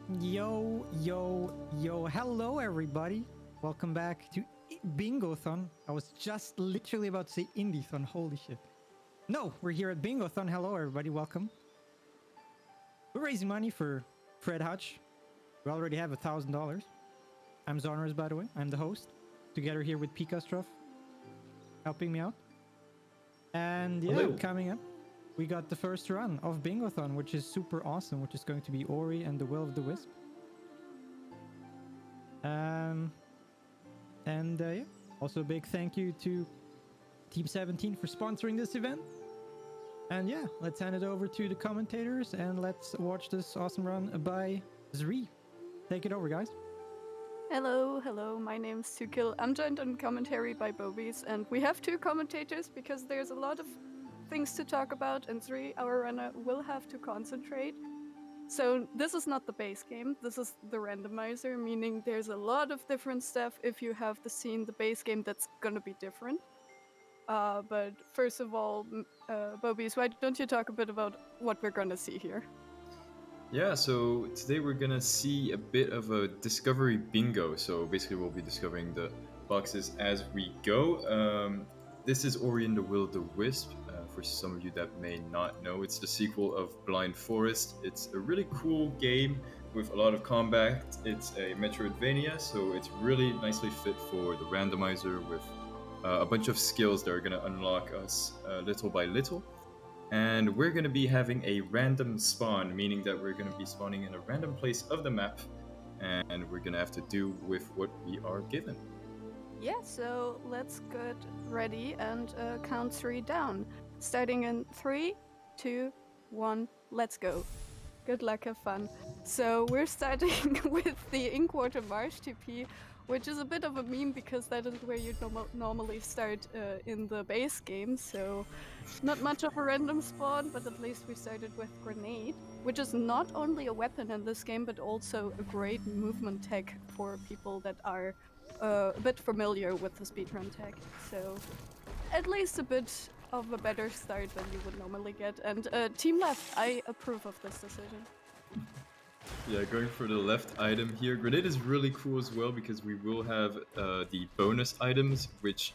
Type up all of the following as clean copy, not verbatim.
Yo, yo, yo. Hello, everybody. Welcome back to Bingothon. I was just literally about to say Indie-thon. Holy shit. No, we're here at Bingothon. Hello, everybody. Welcome. We're raising money for Fred Hutch. We already have $1,000. I'm Zoners, by the way. I'm the host. Together here with Pikastruff, helping me out. And yeah, Hello. coming up, we got the first run of Bingothon, which is super awesome, which is going to be Ori and the Will of the Wisp. Yeah, also a big thank you to Team 17 for sponsoring this event. And yeah, let's hand it over to the commentators and let's watch this awesome run by Zri. Take it over, guys. Hello, my name's Sukil. I'm joined on commentary by Bobies, and we have two commentators because there's a lot of things to talk about, and Zri, our runner, will have to concentrate. So this is not the base game, this is the randomizer, meaning there's a lot of different stuff if you have the base game that's gonna be different. But first of all, Bobies, why don't you talk a bit about what we're gonna see here? Yeah, so today we're gonna see a bit of a discovery bingo. So basically, we'll be discovering the boxes as we go. This is Ori and the Will of the Wisp. For some of you that may not know, it's the sequel of Blind Forest. It's a really cool game with a lot of combat. It's a Metroidvania, so it's really nicely fit for the randomizer with a bunch of skills that are gonna unlock us little by little. And we're going to be having a random spawn, meaning that we're going to be spawning in a random place of the map, and we're going to have to do with what we are given. Yeah, so let's get ready and count 3 down. Starting in 3, 2, 1, let's go. Good luck, have fun. So we're starting with the Inkwater Marsh TP, which is a bit of a meme because that is where you normally start in the base game. So not much of a random spawn, but at least we started with Grenade, which is not only a weapon in this game, but also a great movement tech for people that are a bit familiar with the speedrun tech. So at least a bit of a better start than you would normally get. And Team Left, I approve of this decision. Yeah, going for the left item here. Grenade is really cool as well because we will have the bonus items, which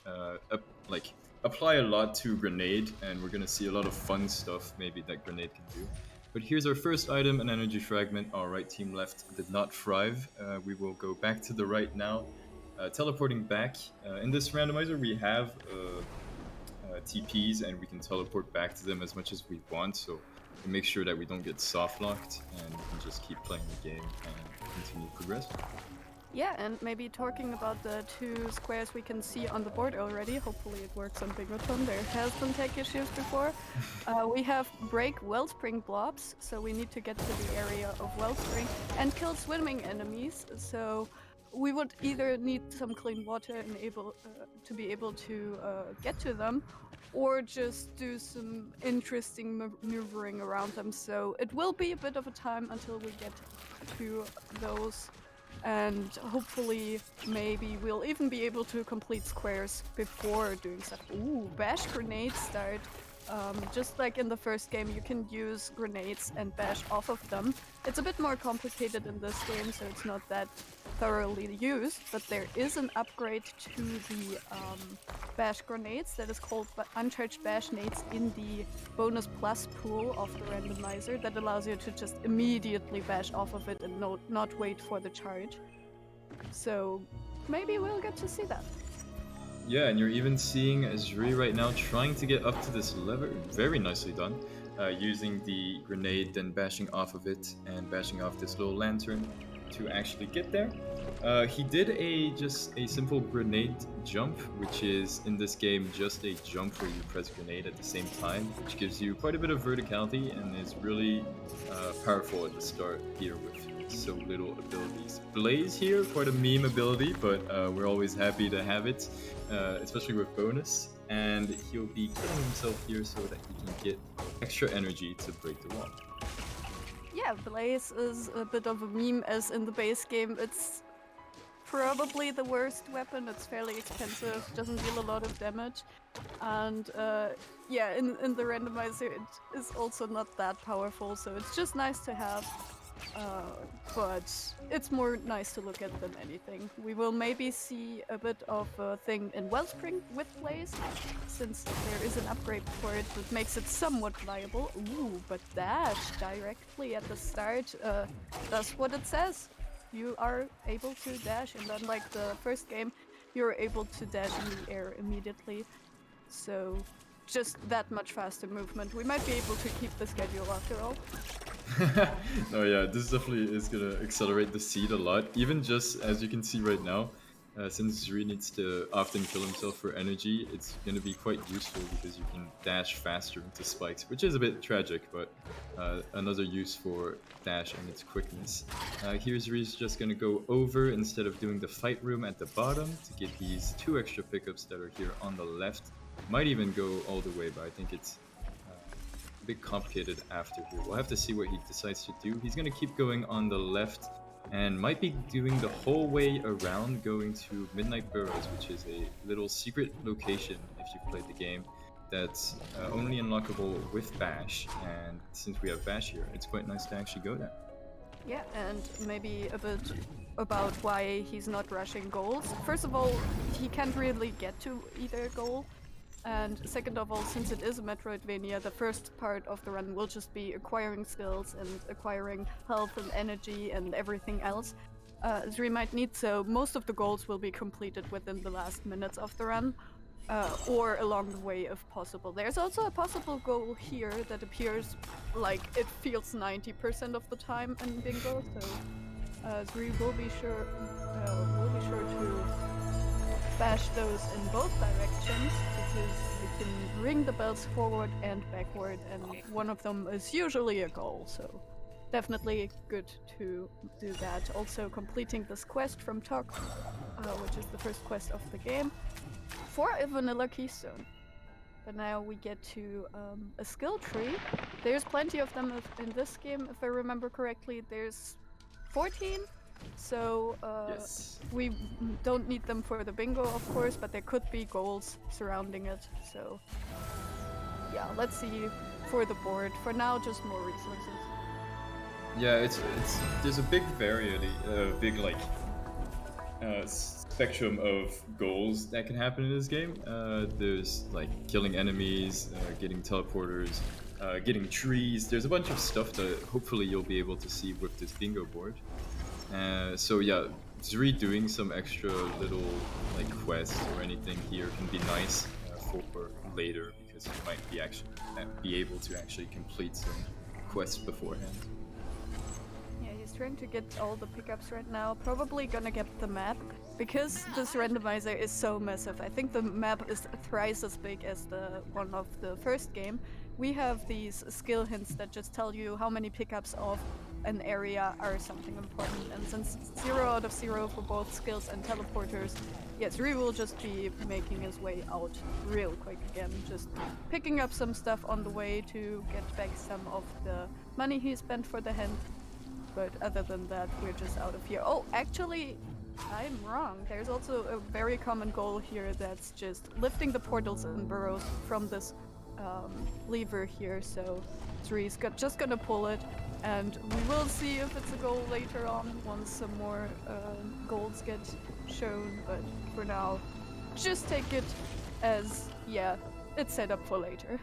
apply a lot to Grenade, and we're gonna see a lot of fun stuff maybe that Grenade can do. But here's our first item, an energy fragment. All right, Team Left did not thrive. We will go back to the right now. Teleporting back. In this randomizer, we have TPs, and we can teleport back to them as much as we want. So we make sure that we don't get soft locked, and we can just keep playing the game and continue progressing. Yeah, and maybe talking about the 2 squares we can see on the board already. Hopefully it works on Bingothon. There has been tech issues before. We have break Wellspring blobs, so we need to get to the area of Wellspring and kill swimming enemies. So we would either need some clean water and to be able to get to them, or just do some interesting maneuvering around them. So it will be a bit of a time until we get to those, and hopefully maybe we'll even be able to complete squares before doing stuff. Ooh, bash grenade start. Just like in the first game, you can use grenades and bash off of them. It's a bit more complicated in this game, so it's not that thoroughly used, but there is an upgrade to the bash grenades that is called uncharged bash nades in the bonus plus pool of the randomizer that allows you to just immediately bash off of it and not wait for the charge. So maybe we'll get to see that. Yeah, and you're even seeing Azri right now trying to get up to this lever. Very nicely done. Using the grenade, then bashing off of it, and bashing off this little lantern to actually get there. He did just a simple grenade jump, which is in this game just a jump where you press grenade at the same time, which gives you quite a bit of verticality and is really powerful at the start here with so little abilities. Blaze here, quite a meme ability, but we're always happy to have it, especially with bonus. And he'll be killing himself here so that he can get extra energy to break the wall. Yeah, Blaze is a bit of a meme, as in the base game it's probably the worst weapon. It's fairly expensive, doesn't deal a lot of damage, and yeah, in the randomizer it is also not that powerful, so it's just nice to have. but it's more nice to look at than anything. We will maybe see a bit of a thing in Wellspring with Blaze, since there is an upgrade for it that makes it somewhat viable. Ooh, but dash directly at the start, that's what it says. You are able to dash, and unlike the first game, you're able to dash in the air immediately. So just that much faster movement. We might be able to keep the schedule after all. No, yeah, this definitely is gonna accelerate the seed a lot. Even just as you can see right now, since Zuri needs to often kill himself for energy, it's gonna be quite useful because you can dash faster into spikes, which is a bit tragic, but another use for dash and its quickness. Here Zuri's just gonna go over instead of doing the fight room at the bottom to get these 2 extra pickups that are here on the left. Might even go all the way, but I think it's a bit complicated after here. We'll have to see what he decides to do. He's gonna keep going on the left and might be doing the whole way around, going to Midnight Burrows, which is a little secret location if you've played the game that's only unlockable with Bash, and since we have Bash here, it's quite nice to actually go there. Yeah, and maybe a bit about why he's not rushing goals. First of all, he can't really get to either goal. And second of all, since it is a Metroidvania, the first part of the run will just be acquiring skills and acquiring health and energy and everything else. Zuri might need, so most of the goals will be completed within the last minutes of the run, or along the way if possible. There's also a possible goal here that appears like it feels 90% of the time in Bingo, so Zuri will be sure to bash those in both directions, because you can ring the bells forward and backward, and one of them is usually a goal, so definitely good to do that. Also completing this quest from Tok, which is the first quest of the game, for a vanilla keystone. But now we get to a skill tree. There's plenty of them in this game, if I remember correctly. There's 14. So Yes. we don't need them for the bingo, of course, but there could be goals surrounding it. So yeah, let's see for the board. For now, just more resources. Yeah, it's there's a big variety, spectrum of goals that can happen in this game. There's like killing enemies, getting teleporters, getting trees. There's a bunch of stuff that hopefully you'll be able to see with this bingo board. So yeah, Zuri doing some extra little like quests or anything here can be nice for later, because you might be able to actually complete some quests beforehand. Yeah, he's trying to get all the pickups right now. Probably gonna get the map, because this randomizer is so massive. I think the map is thrice as big as the one of the first game. We have these skill hints that just tell you how many pickups of an area are something important, and since 0 out of 0 for both skills and teleporters, yes, Rui will just be making his way out real quick again, just picking up some stuff on the way to get back some of the money he spent for the hand. But other than that, we're just out of here. Oh, actually, I'm wrong. There's also a very common goal here that's just lifting the portals and burrows from this lever here, so Zuri's just gonna pull it, and we will see if it's a goal later on once some more goals get shown, but for now, just take it as, yeah, it's set up for later.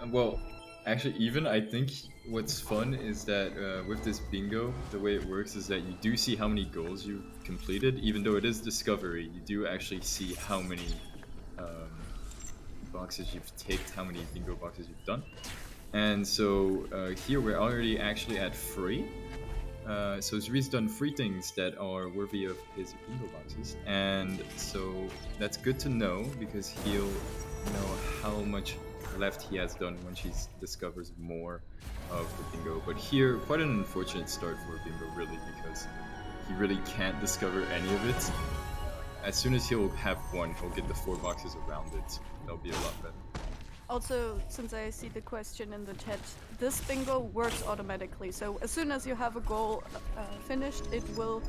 Well, actually, even I think what's fun is that with this bingo, the way it works is that you do see how many goals you've completed. Even though it is discovery, you do actually see how many boxes you've ticked, how many bingo boxes you've done. And so here we're already actually at free. So Zuri's done 3 things that are worthy of his bingo boxes, and so that's good to know, because he'll know how much left he has done when he discovers more of the bingo. But here, quite an unfortunate start for bingo, really, because he really can't discover any of it. As soon as he'll have one, he'll get the 4 boxes around it. That'll be a lot better. Also, since I see the question in the chat, this bingo works automatically. So as soon as you have a goal finished, it will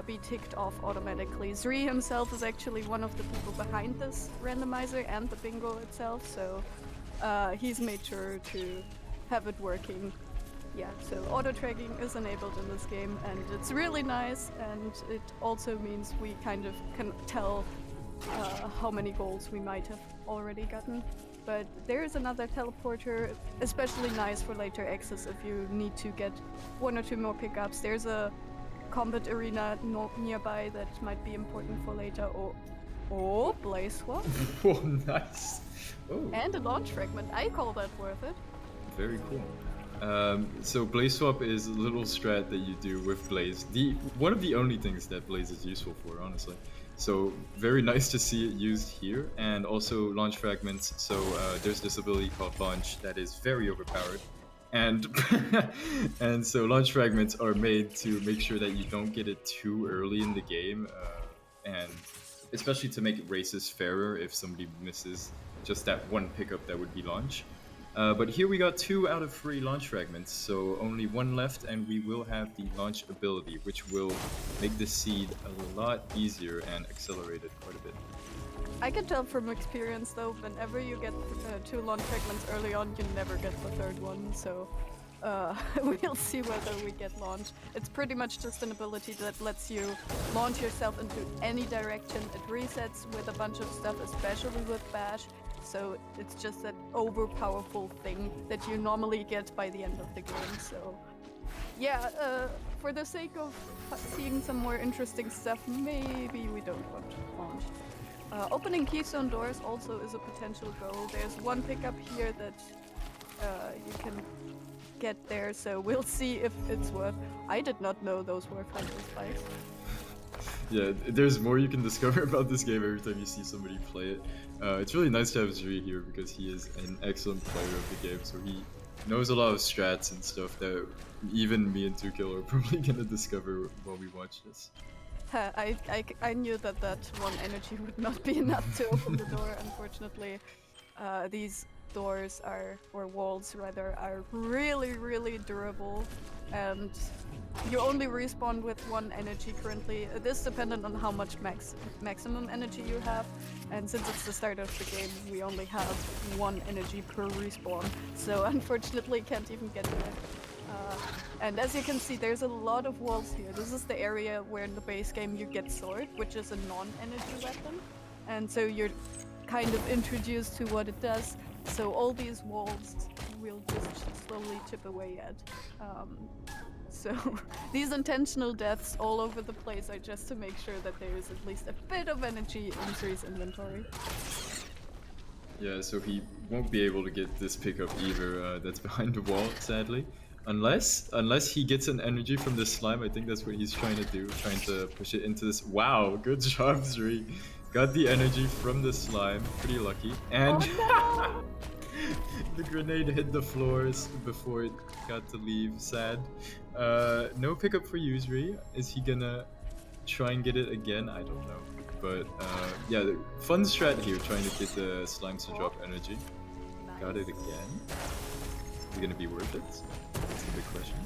be ticked off automatically. Zuri himself is actually one of the people behind this randomizer and the bingo itself, so he's made sure to have it working yeah, so auto tracking is enabled in this game, and it's really nice, and it also means we kind of can tell how many goals we might have already gotten. But there is another teleporter, especially nice for later access if you need to get 1 or 2 more pickups. There's a combat arena nearby that might be important for later. Oh, Blaze Swap. Oh, nice. Oh, And a launch fragment. I call that worth it. very cool. So Blaze Swap is a little strat that you do with Blaze. One of the only things that Blaze is useful for, honestly. So very nice to see it used here, and also launch fragments. So there's this ability called Launch that is very overpowered, and and so launch fragments are made to make sure that you don't get it too early in the game, and especially to make races fairer if somebody misses just that one pickup that would be launch. But here we got 2 out of 3 launch fragments, so only 1 left, and we will have the launch ability, which will make the seed a lot easier and accelerate it quite a bit. I can tell from experience though, whenever you get 2 launch fragments early on, you never get the 3rd one, so we'll see whether we get launched. It's pretty much just an ability that lets you launch yourself into any direction. It resets with a bunch of stuff, especially with Bash, so it's just that overpowerful thing that you normally get by the end of the game, so yeah, for the sake of seeing some more interesting stuff, maybe we don't want launch. Opening keystone doors also is a potential goal. There's 1 pickup here that you can get there, so we'll see if it's worth. I did not know those were Hunter spikes. Yeah, there's more you can discover about this game every time you see somebody play it. It's really nice to have Zri here because he is an excellent player of the game, so he knows a lot of strats and stuff that even me and 2Kill are probably gonna discover while we watch this. I knew that 1 energy would not be enough to open the door, unfortunately. These doors or walls rather, are really durable, and you only respawn with 1 energy currently. This is dependent on how much maximum energy you have, and since it's the start of the game, we only have 1 energy per respawn, so unfortunately can't even get there. And as you can see, there's a lot of walls here. This is the area where in the base game you get Sword, which is a non-energy weapon, and so you're kind of introduced to what it does. So all these walls will just slowly chip away at. So these intentional deaths all over the place are just to make sure that there is at least a bit of energy in Zri's inventory. Yeah, so he won't be able to get this pickup either. That's behind the wall, sadly. Unless he gets an energy from this slime. I think that's what he's trying to do, trying to push it into this. Wow, good job, Zri. Got the energy from the slime, pretty lucky. And Oh, the grenade hit the floors before it got to leave, sad. No pickup for you, Zri. Is he gonna try and get it again? I don't know. But yeah, the fun strat here, trying to get the slimes to drop energy. Nice. Got it again. Is it gonna be worth it? That's a big question.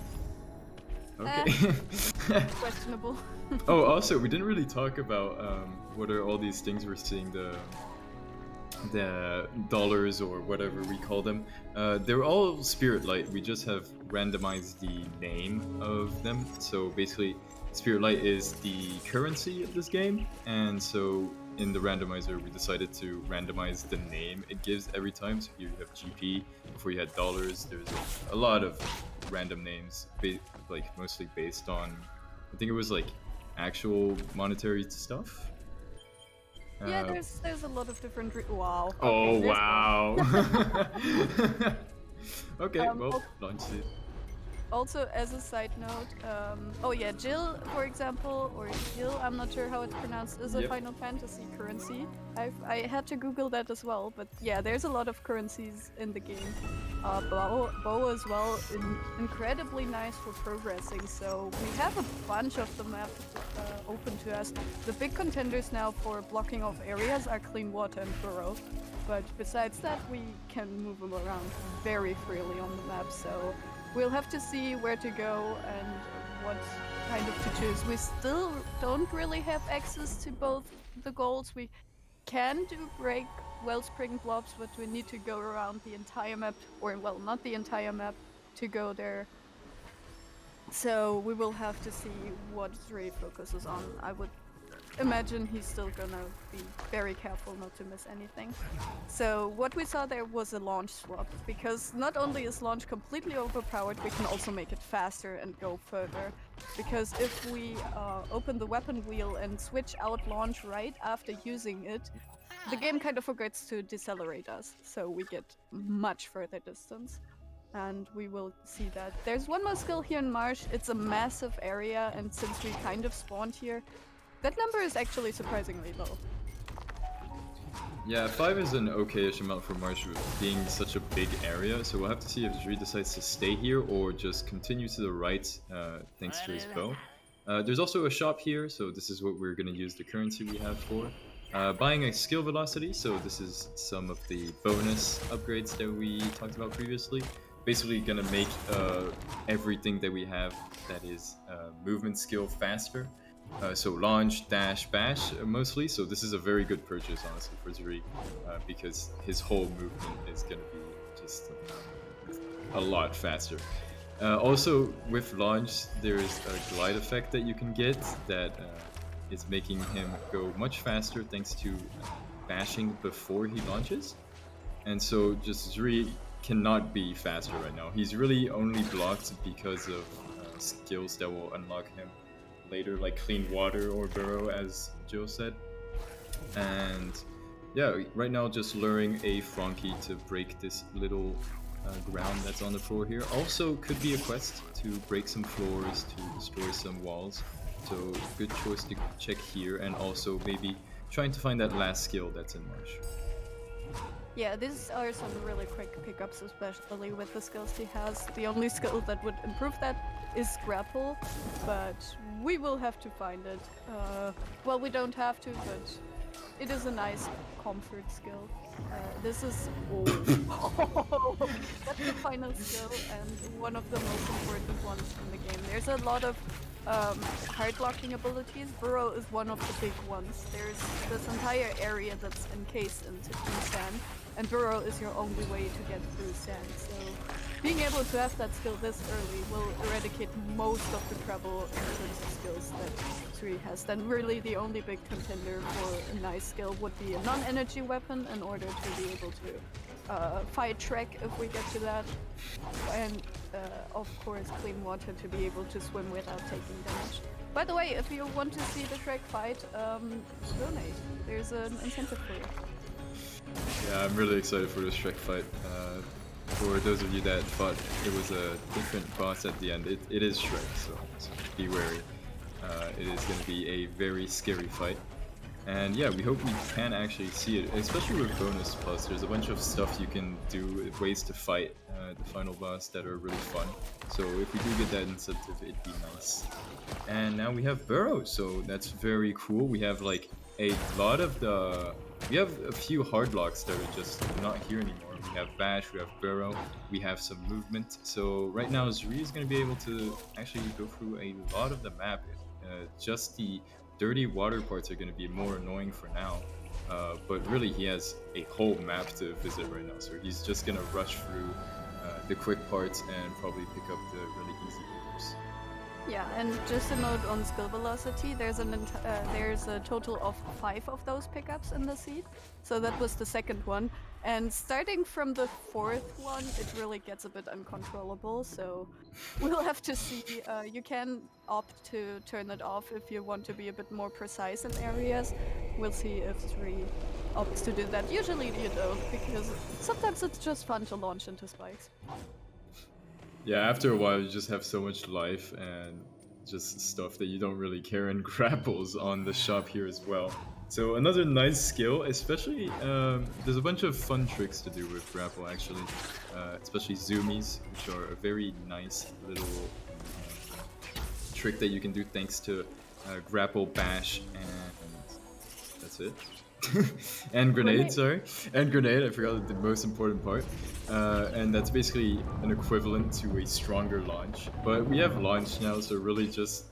Okay. Questionable. Oh, also, we didn't really talk about what are all these things we're seeing, the dollars or whatever we call them. They're all Spirit Light. We just have randomized the name of them. So basically, Spirit Light is the currency of this game, and so in the randomizer, we decided to randomize the name it gives every time. So here you have GP. Before you had dollars. There's a lot of random names, like mostly based on, I think it was like actual monetary stuff. Yeah, there's a lot of different. Wow. Oh Okay, wow. Okay, well, al- launch it. Also, as a side note, oh yeah, Jill, for example, or Jill, I'm not sure how it's pronounced, is a Yep. Final Fantasy currency. I had to Google that as well, but yeah, there's a lot of currencies in the game. Bow as well, incredibly nice for progressing, so we have a bunch of the map open to us. The big contenders now for blocking off areas are Clean Water and Burrow, but besides that, we can move them around very freely on the map, so we'll have to see where to go and what kind of to choose. We still don't really have access to both the goals. We can do break wellspring blobs, but we need to go around the entire map, or well, not the entire map, to go there. So we will have to see what Zuri focuses on. I would imagine he's still gonna be very careful not to miss anything. So what we saw there was a launch swap, because not only is launch completely overpowered, we can also make it faster and go further. Because if we open the weapon wheel and switch out launch right after using it, the game kind of forgets to decelerate us, so we get much further distance. And we will see that. There's one more skill here in Marsh. It's a massive area, and since we kind of spawned here, that number is actually surprisingly low. Yeah, 5 is an okay-ish amount for Marsh being such a big area, so we'll have to see if Zri decides to stay here or just continue to the right thanks to his bow. There's also a shop here, so this is what we're going to use the currency we have for. Buying a skill velocity, so this is some of the bonus upgrades that we talked about previously. Basically gonna make everything that we have that is movement skill faster. So launch, dash, bash mostly, so this is a very good purchase honestly for Zuri because his whole movement is gonna be just a lot faster. Also with launch there's a glide effect that you can get that is making him go much faster thanks to bashing before he launches. And so just Zuri cannot be faster right now. He's really only blocked because of skills that will unlock him later, like Clean Water or Burrow, as Joe said. And yeah, right now just luring a Frankie to break this little ground that's on the floor here. Also could be a quest to break some floors, to destroy some walls. So good choice to check here, and also maybe trying to find that last skill that's in Marsh. Yeah, these are some really quick pickups, especially with the skills he has. The only skill that would improve that is Grapple, but we will have to find it. Well, we don't have to, but it is a nice comfort skill. This is... Oh. That's the final skill, and one of the most important ones in the game. There's a lot of hard blocking abilities. Burrow is one of the big ones. There's this entire area that's encased in sand, and Burrow is your only way to get through sand. So being able to have that skill this early will eradicate most of the trouble in terms of skills that Zuri has. Then really the only big contender for a nice skill would be a non-energy weapon in order to be able to fight Shrek if we get to that, and of course Clean Water to be able to swim without taking damage. By the way, if you want to see the Shrek fight, donate. There's an incentive for you. Yeah, I'm really excited for this Shrek fight. For those of you that thought it was a different boss at the end, it is Shrek, so be wary. It is going to be a very scary fight. And yeah, we hope we can actually see it, especially with bonus plus. There's a bunch of stuff you can do, ways to fight the final boss that are really fun. So if we do get that incentive, it'd be nice. And now we have Burrow, so that's very cool. We have like a lot of the... We have a few hard locks that are just not here anymore. We have Bash, we have Burrow, we have some movement. So right now Zuri is going to be able to actually go through a lot of the map. Just the dirty water parts are going to be more annoying for now. But really he has a whole map to visit right now. So he's just going to rush through the quick parts and probably pick up the really easy areas. Yeah, and just a note on skill velocity, there's a total of 5 of those pickups in the seed. So that was the second one. And starting from the 4th one, it really gets a bit uncontrollable, so we'll have to see. You can opt to turn it off if you want to be a bit more precise in areas. We'll see if 3 opts to do that. Usually you don't, because sometimes it's just fun to launch into spikes. Yeah, after a while you just have so much life and just stuff that you don't really care, and grapples on the shop here as well. So another nice skill, especially there's a bunch of fun tricks to do with grapple actually, especially zoomies, which are a very nice little trick that you can do thanks to grapple, bash, and that's it. And grenade, sorry. And grenade, I forgot the most important part. And that's basically an equivalent to a stronger launch. But we have launch now, so really just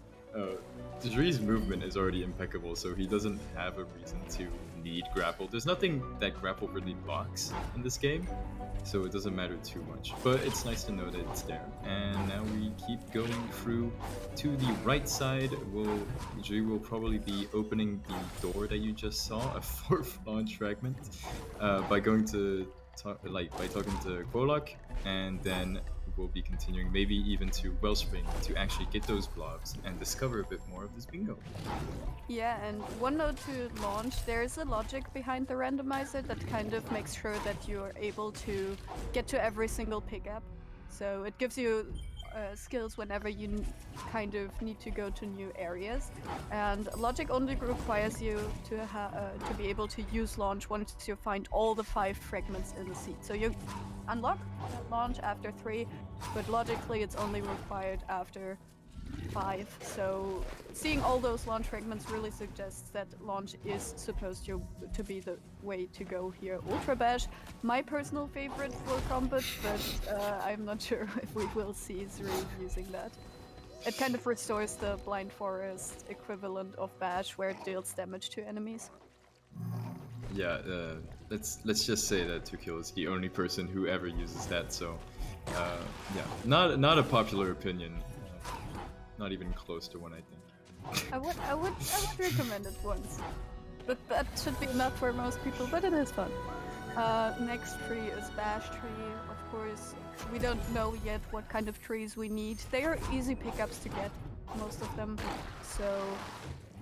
Juri's movement is already impeccable, so he doesn't have a reason to need grapple. There's nothing that grapple really blocks in this game, so it doesn't matter too much. But it's nice to know that it's there. And now we keep going through to the right side. Juri will probably be opening the door that you just saw, a 4th launch fragment, by going to by talking to Kolak, and then we'll be continuing maybe even to Wellspring to actually get those blobs and discover a bit more of this bingo. Yeah, and one note to launch, there's a logic behind the randomizer that kind of makes sure that you're able to get to every single pickup. So it gives you skills whenever you kind of need to go to new areas, and logic only requires you to be able to use launch once you find all the 5 fragments in the seed. So you unlock launch after 3, but logically it's only required after 5. So seeing all those launch fragments really suggests that launch is supposed to be the way to go here. Ultra Bash, my personal favorite for combat, but I'm not sure if we will see Zuri using that. It kind of restores the Blind Forest equivalent of Bash, where it deals damage to enemies. Yeah, let's just say that Tukil is the only person who ever uses that. So, yeah, not a popular opinion. Not even close to one, I think. I would recommend it once, but that should be enough for most people. But it is fun. Next tree is Bash tree. Of course, we don't know yet what kind of trees we need. They are easy pickups to get, most of them, so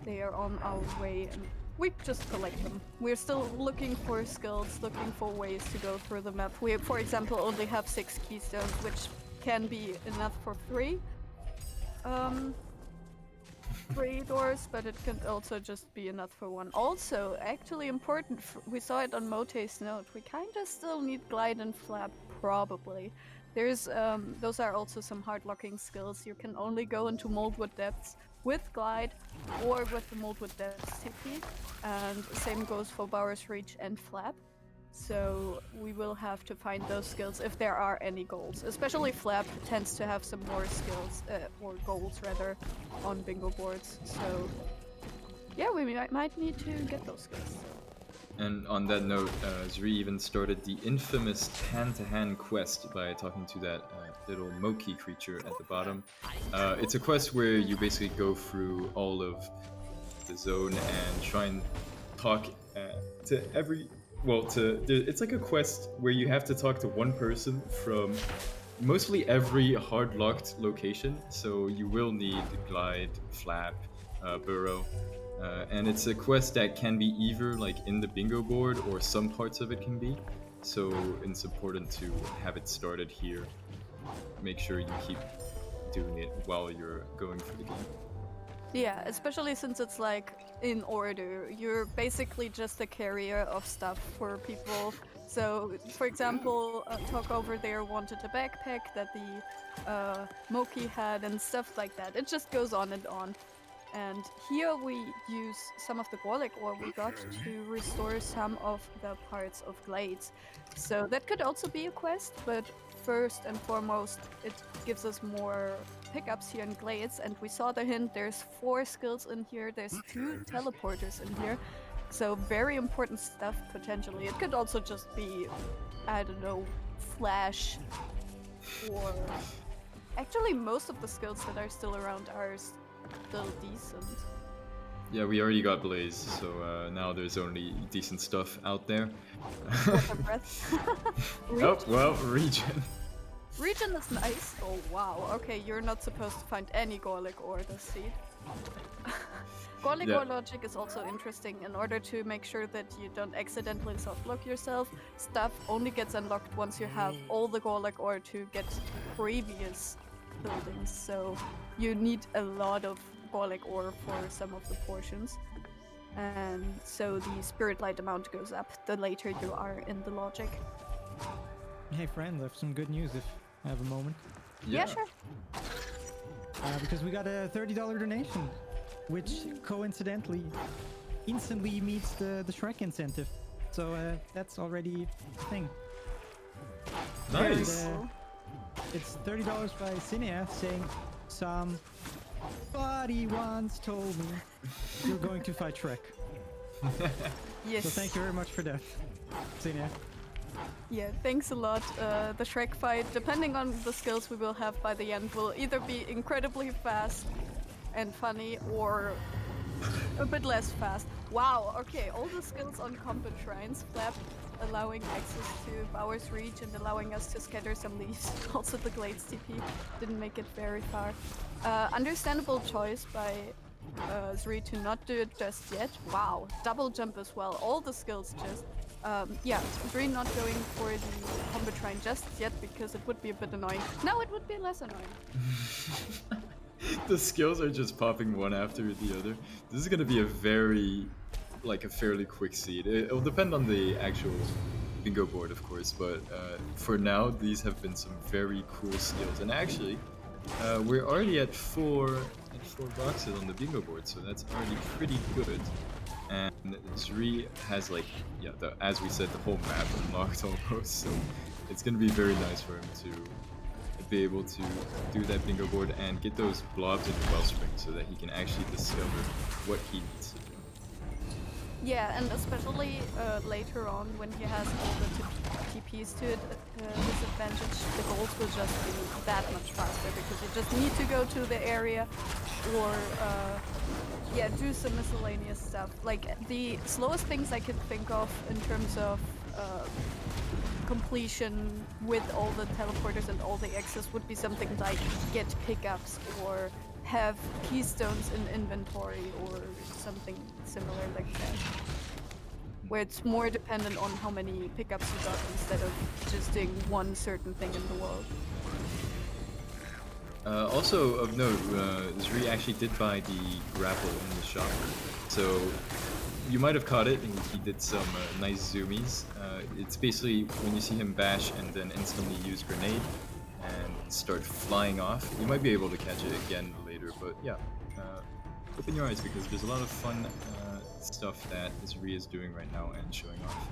they are on our way, and we just collect them. We're still looking for skills, looking for ways to go through the map. We, for example, only have 6 keystones, which can be enough for 3. 3 doors, but it can also just be enough for 1. Also, actually important, we saw it on Mote's note, we kinda still need glide and flap, probably. There's, those are also some hard locking skills. You can only go into Moldwood Depths with glide or with the Moldwood Depths TP, and same goes for Bower's Reach and flap. So we will have to find those skills if there are any goals. Especially Flap tends to have some more skills, or goals rather, on bingo boards. So yeah, we might need to get those skills. And on that note, Zuri even started the infamous hand-to-hand quest by talking to that little Moki creature at the bottom. It's a quest where you basically go through all of the zone and try and talk to every... it's like a quest where you have to talk to one person from mostly every hard-locked location, so you will need glide, flap, burrow, and it's a quest that can be either like in the bingo board or some parts of it can be, so it's important to have it started here. Make sure you keep doing it while you're going through the game. Yeah, especially since it's like in order. You're basically just a carrier of stuff for people. So, for example, Talk over there wanted a backpack that the Moki had and stuff like that. It just goes on and on. And here we use some of the Gorlick ore we got to restore some of the parts of Glades. So that could also be a quest, but first and foremost, it gives us more pickups here in Glades, and we saw the hint, there's 4 skills in here, there's 2 teleporters in here, so very important stuff potentially. It could also just be, I don't know, flash, or... Actually, most of the skills that are still around are still decent. Yeah, we already got Blaze, so now there's only decent stuff out there. Oh, well, Regen. Regen is nice. Oh wow, okay, you're not supposed to find any Gorlick ore this seed. Gorlick ore logic is also interesting. In order to make sure that you don't accidentally softlock yourself, stuff only gets unlocked once you have all the Gorlick ore to get previous buildings, so you need a lot of Gorlick ore for some of the portions. And so the spirit light amount goes up the later you are in the logic. Hey friends, I have some good news if I have a moment. Yeah, sure. Because we got a $30 donation, which coincidentally instantly meets the Shrek incentive. So that's already a thing. Nice! And, it's $30 by Cinea saying some Buddy once told me you're going to fight Shrek. Yes. So thank you very much for that, Xenia. Yeah, thanks a lot. The Shrek fight, depending on the skills we will have by the end, will either be incredibly fast and funny or a bit less fast. Wow, okay, all the skills on combat shrines, Flap allowing access to Bower's Reach and allowing us to scatter some leaves. Also the Glades TP didn't make it very far. Understandable choice by Zri to not do it just yet. Wow, double jump as well, all the skills just. Yeah, Zri not going for the combat shrine just yet because it would be a bit annoying. Now it would be less annoying. The skills are just popping one after the other. This is gonna be a fairly quick seed. It'll depend on the actual bingo board, of course, but for now, these have been some very cool skills. And actually, we're already at four boxes on the bingo board, so that's already pretty good. And Zri has as we said, the whole map unlocked almost, so it's gonna be very nice for him to be able to do that bingo board and get those blobs into Wellspring so that he can actually discover what he needs to do. Yeah, and especially later on when he has all the TPs to it, his advantage, the goals will just be that much faster because you just need to go to the area or do some miscellaneous stuff. Like the slowest things I can think of in terms of completion with all the teleporters and all the access would be something like get pickups or have keystones in inventory or something similar like that, where it's more dependent on how many pickups you got instead of just doing one certain thing in the world. Also of note, Zri actually did buy the grapple in the shop, so you might have caught it, and he did some nice zoomies. It's basically when you see him bash and then instantly use grenade and start flying off. You might be able to catch it again later, but yeah, open your eyes because there's a lot of fun stuff that Zri is doing right now and showing off.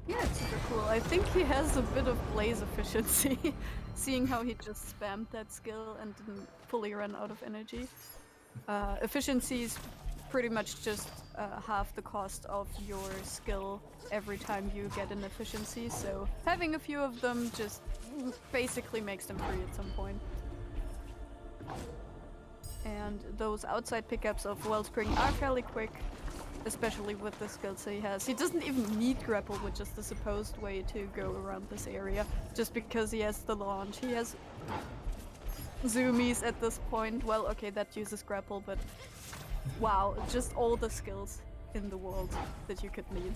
Yeah, it's super cool. I think he has a bit of blaze efficiency, seeing how he just spammed that skill and didn't fully run out of energy. Efficiency is pretty much just half the cost of your skill every time you get an efficiency, so having a few of them just basically makes them free at some point. And those outside pickups of Wellspring are fairly quick, especially with the skills he has. He doesn't even need grapple, which is the supposed way to go around this area, just because he has the launch. He has zoomies at this point. Well, okay, that uses grapple, but wow, just all the skills in the world that you could need.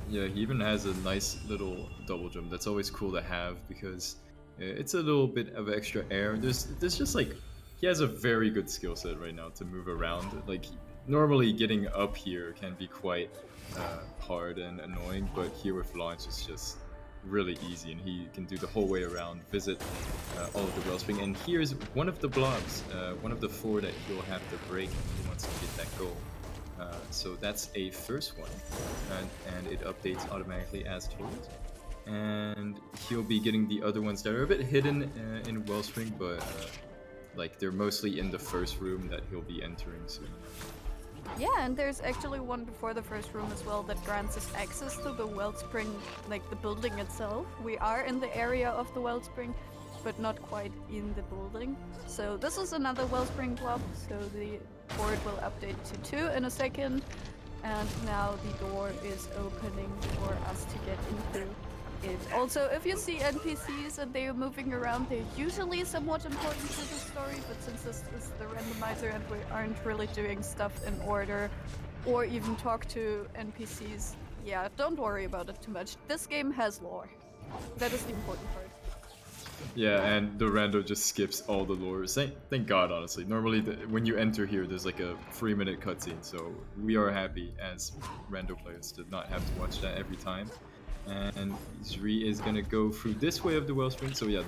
Yeah, he even has a nice little double jump. That's always cool to have because it's a little bit of extra air. There's just like, he has a very good skill set right now to move around. Like, normally getting up here can be quite hard and annoying, but here with launch it's just really easy, and he can do the whole way around, visit all of the Wellspring. And here's one of the blobs, one of the 4 that he'll have to break if he wants to get that goal. So that's a first one, and it updates automatically as told. And he'll be getting the other ones that are a bit hidden in Wellspring, but like they're mostly in the first room that he'll be entering soon. Yeah, and there's actually one before the first room as well that grants us access to the Wellspring, like the building itself. We are in the area of the Wellspring, but not quite in the building. So this is another Wellspring blob, so the board will update to 2 in a second. And now the door is opening for us to get into it. Also, if you see NPCs and they're moving around, they're usually somewhat important to the story, but since this is the randomizer and we aren't really doing stuff in order or even talk to NPCs, yeah, don't worry about it too much. This game has lore. That is the important part. Yeah, and the rando just skips all the lore. Thank God, honestly. Normally, when you enter here, there's like a 3-minute cutscene, so we are happy as rando players to not have to watch that every time. And Zri is gonna go through this way of the Wellspring. So yeah,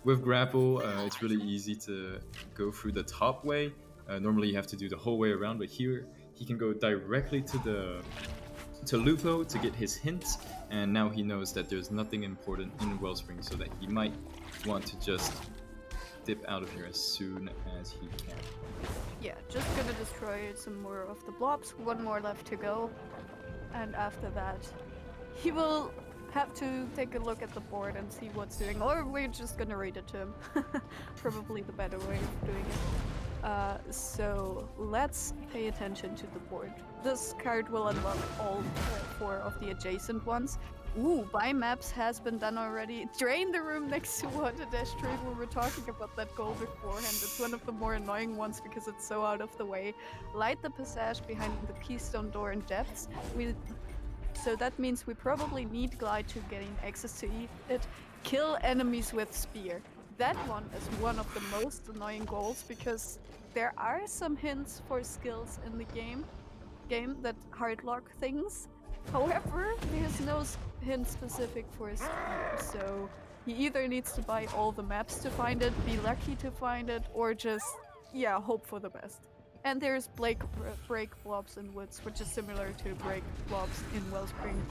with grapple, it's really easy to go through the top way. Normally you have to do the whole way around, but here he can go directly to Lupo to get his hints, and now he knows that there's nothing important in Wellspring, so that he might want to just dip out of here as soon as he can. Yeah, just gonna destroy some more of the blobs. One more left to go. And after that, he will have to take a look at the board and see what's doing. Or we're just gonna read it to him. Probably the better way of doing it. So let's pay attention to the board. This card will unlock all 4 of the adjacent ones. Ooh, buy maps has been done already. Drain the room next to Water-Tree. We were talking about that goal beforehand. It's one of the more annoying ones because it's so out of the way. Light the passage behind the keystone door in depths. So that means we probably need Glide to gain access to it. Kill enemies with spear. That one is one of the most annoying goals because there are some hints for skills in the game that hardlock things. However, there's no hint specific for spear, so he either needs to buy all the maps to find it, be lucky to find it, or just, yeah, hope for the best. And there's break blobs in woods, which is similar to break blobs in Wellspring,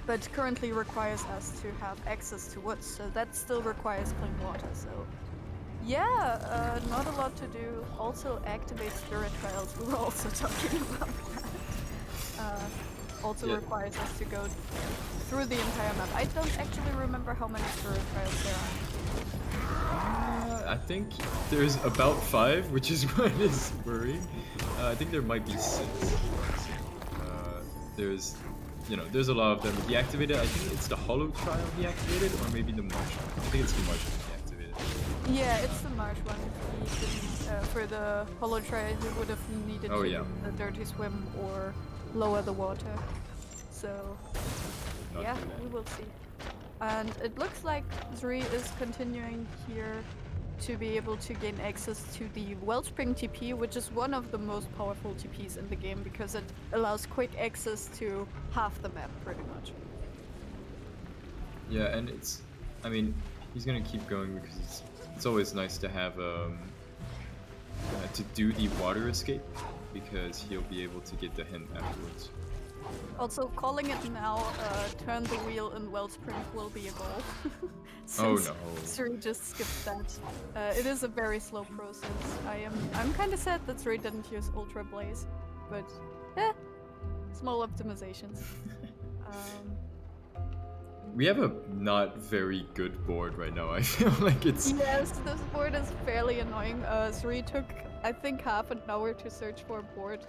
but currently requires us to have access to woods, so that still requires clean water, so yeah, not a lot to do. Also activate spirit trials, we were also talking about that. Also requires us to go through the entire map. I don't actually remember how many spirit trials there are. I think there's about 5, which is what is worrying. I think there might be 6. There's a lot of them deactivated. I think it's the Hollow Trial deactivated, or maybe the Marsh one. I think it's the Marsh one deactivated. Yeah, it's the Marsh one. He didn't, for the Hollow Trial, he would have needed to do the Dirty Swim or lower the water. So, yeah, we will see. And it looks like Zri is continuing here to be able to gain access to the Wellspring TP, which is one of the most powerful TPs in the game because it allows quick access to half the map, pretty much. Yeah, and he's gonna keep going because it's always nice to have to do the water escape because he'll be able to get the hint afterwards. Also, calling it now, turn the wheel in Wellspring will be a goal. Oh no. Zri just skipped that. It is a very slow process. I'm kind of sad that Zri didn't use Ultra Blaze, but small optimizations. We have a not very good board right now. I feel like it's... Yes, this board is fairly annoying. Zri took, I think, half an hour to search for a board.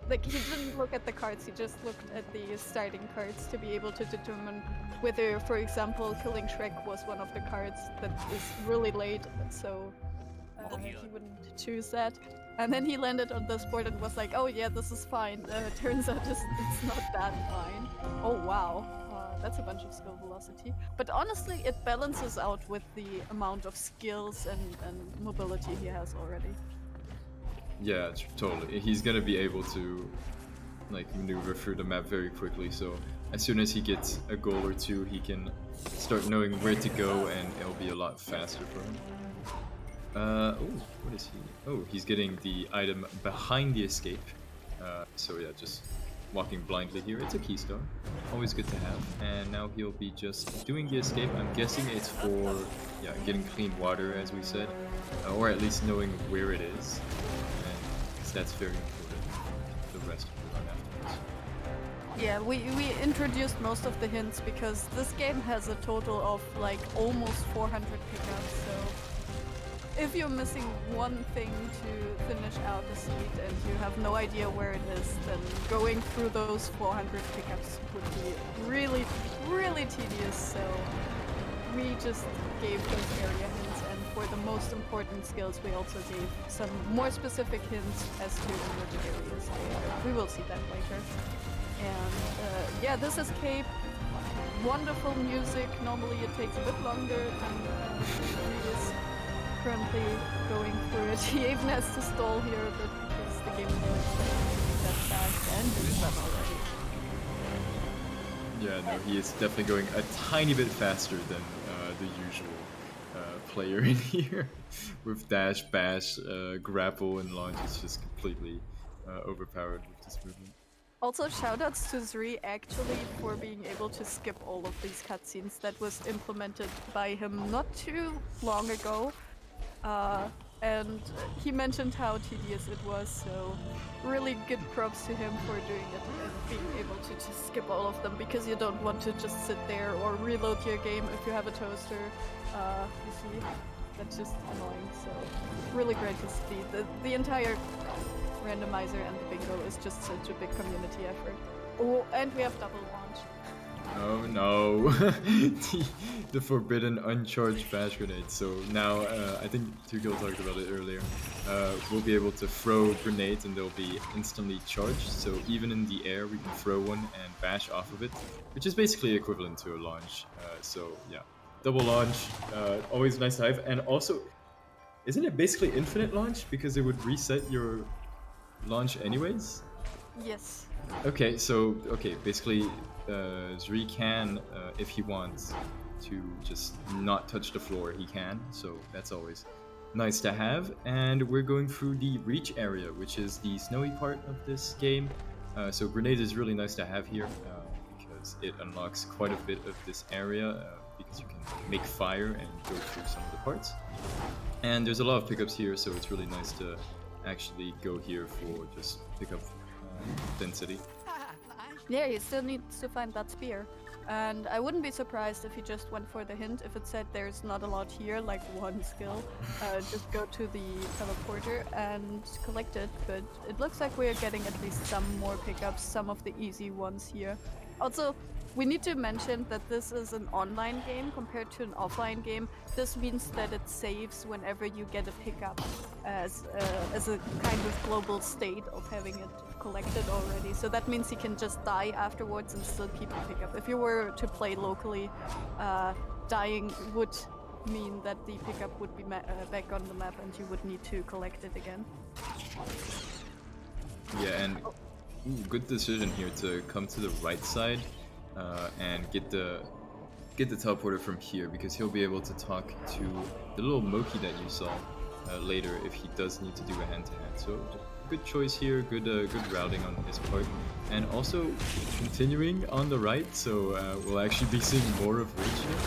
Like, he didn't look at the cards, he just looked at the starting cards to be able to determine whether, for example, killing Shrek was one of the cards that is really late, so he wouldn't choose that. And then he landed on this board and was like, oh yeah, this is fine. Turns out it's not that fine. Oh wow, that's a bunch of skill velocity. But honestly, it balances out with the amount of skills and mobility he has already. Yeah, totally. He's gonna be able to maneuver through the map very quickly, so as soon as he gets a goal or two, he can start knowing where to go and it'll be a lot faster for him. What is he? Oh, he's getting the item behind the escape. So yeah, just walking blindly here. It's a keystone, always good to have. And now he'll be just doing the escape. I'm guessing it's for getting clean water, as we said, or at least knowing where it is. That's very important. The rest will run afterwards. Yeah, we introduced most of the hints because this game has a total of almost 400 pickups, so if you're missing one thing to finish out a seed and you have no idea where it is, then going through those 400 pickups would be really, really tedious, so we just gave those area hints, and for the most important skills we also gave some more specific hints as to which areas they are. We will see that later. And this escape, wonderful music. Normally it takes a bit longer than he is currently going through it. He even has to stall here a bit because the game knows that fast and doing that already. Yeah, no, he is definitely going a tiny bit faster than the usual player in here. With dash, bash, grapple, and launch, it's just completely overpowered with this movement. Also, shoutouts to Zri actually for being able to skip all of these cutscenes. That was implemented by him not too long ago. And he mentioned how tedious it was, so really good props to him for doing it and being able to just skip all of them, because you don't want to just sit there or reload your game if you have a toaster. You see, that's just annoying. So really great to see. The entire randomizer and the bingo is just such a big community effort. Oh, and we have double launch. Oh no, the forbidden uncharged bash grenade. So now, I think Tugil talked about it earlier, we'll be able to throw grenades and they'll be instantly charged. So even in the air, we can throw one and bash off of it, which is basically equivalent to a launch. So yeah, double launch, always nice to have. And also, isn't it basically infinite launch because it would reset your launch anyways? Yes. Okay, so basically, Zri can, if he wants to just not touch the floor, he can. So that's always nice to have. And we're going through the reach area, which is the snowy part of this game. So grenade is really nice to have here because it unlocks quite a bit of this area because you can make fire and go through some of the parts. And there's a lot of pickups here, so it's really nice to actually go here for just pick up density. Yeah, he still needs to find that spear. And I wouldn't be surprised if he just went for the hint. If it said there's not a lot here, like one skill, just go to the teleporter and collect it. But it looks like we're getting at least some more pickups, some of the easy ones here. Also, we need to mention that this is an online game compared to an offline game. This means that it saves whenever you get a pickup as a kind of global state of having it collected already. So that means you can just die afterwards and still keep a pickup. If you were to play locally, dying would mean that the pickup would be back on the map and you would need to collect it again. Yeah, and good decision here to come to the right side and get the teleporter from here, because he'll be able to talk to the little Moki that you saw later if he does need to do a hand-to-hand. So good choice here, good routing on his part, and also continuing on the right. So we'll actually be seeing more of Rich here.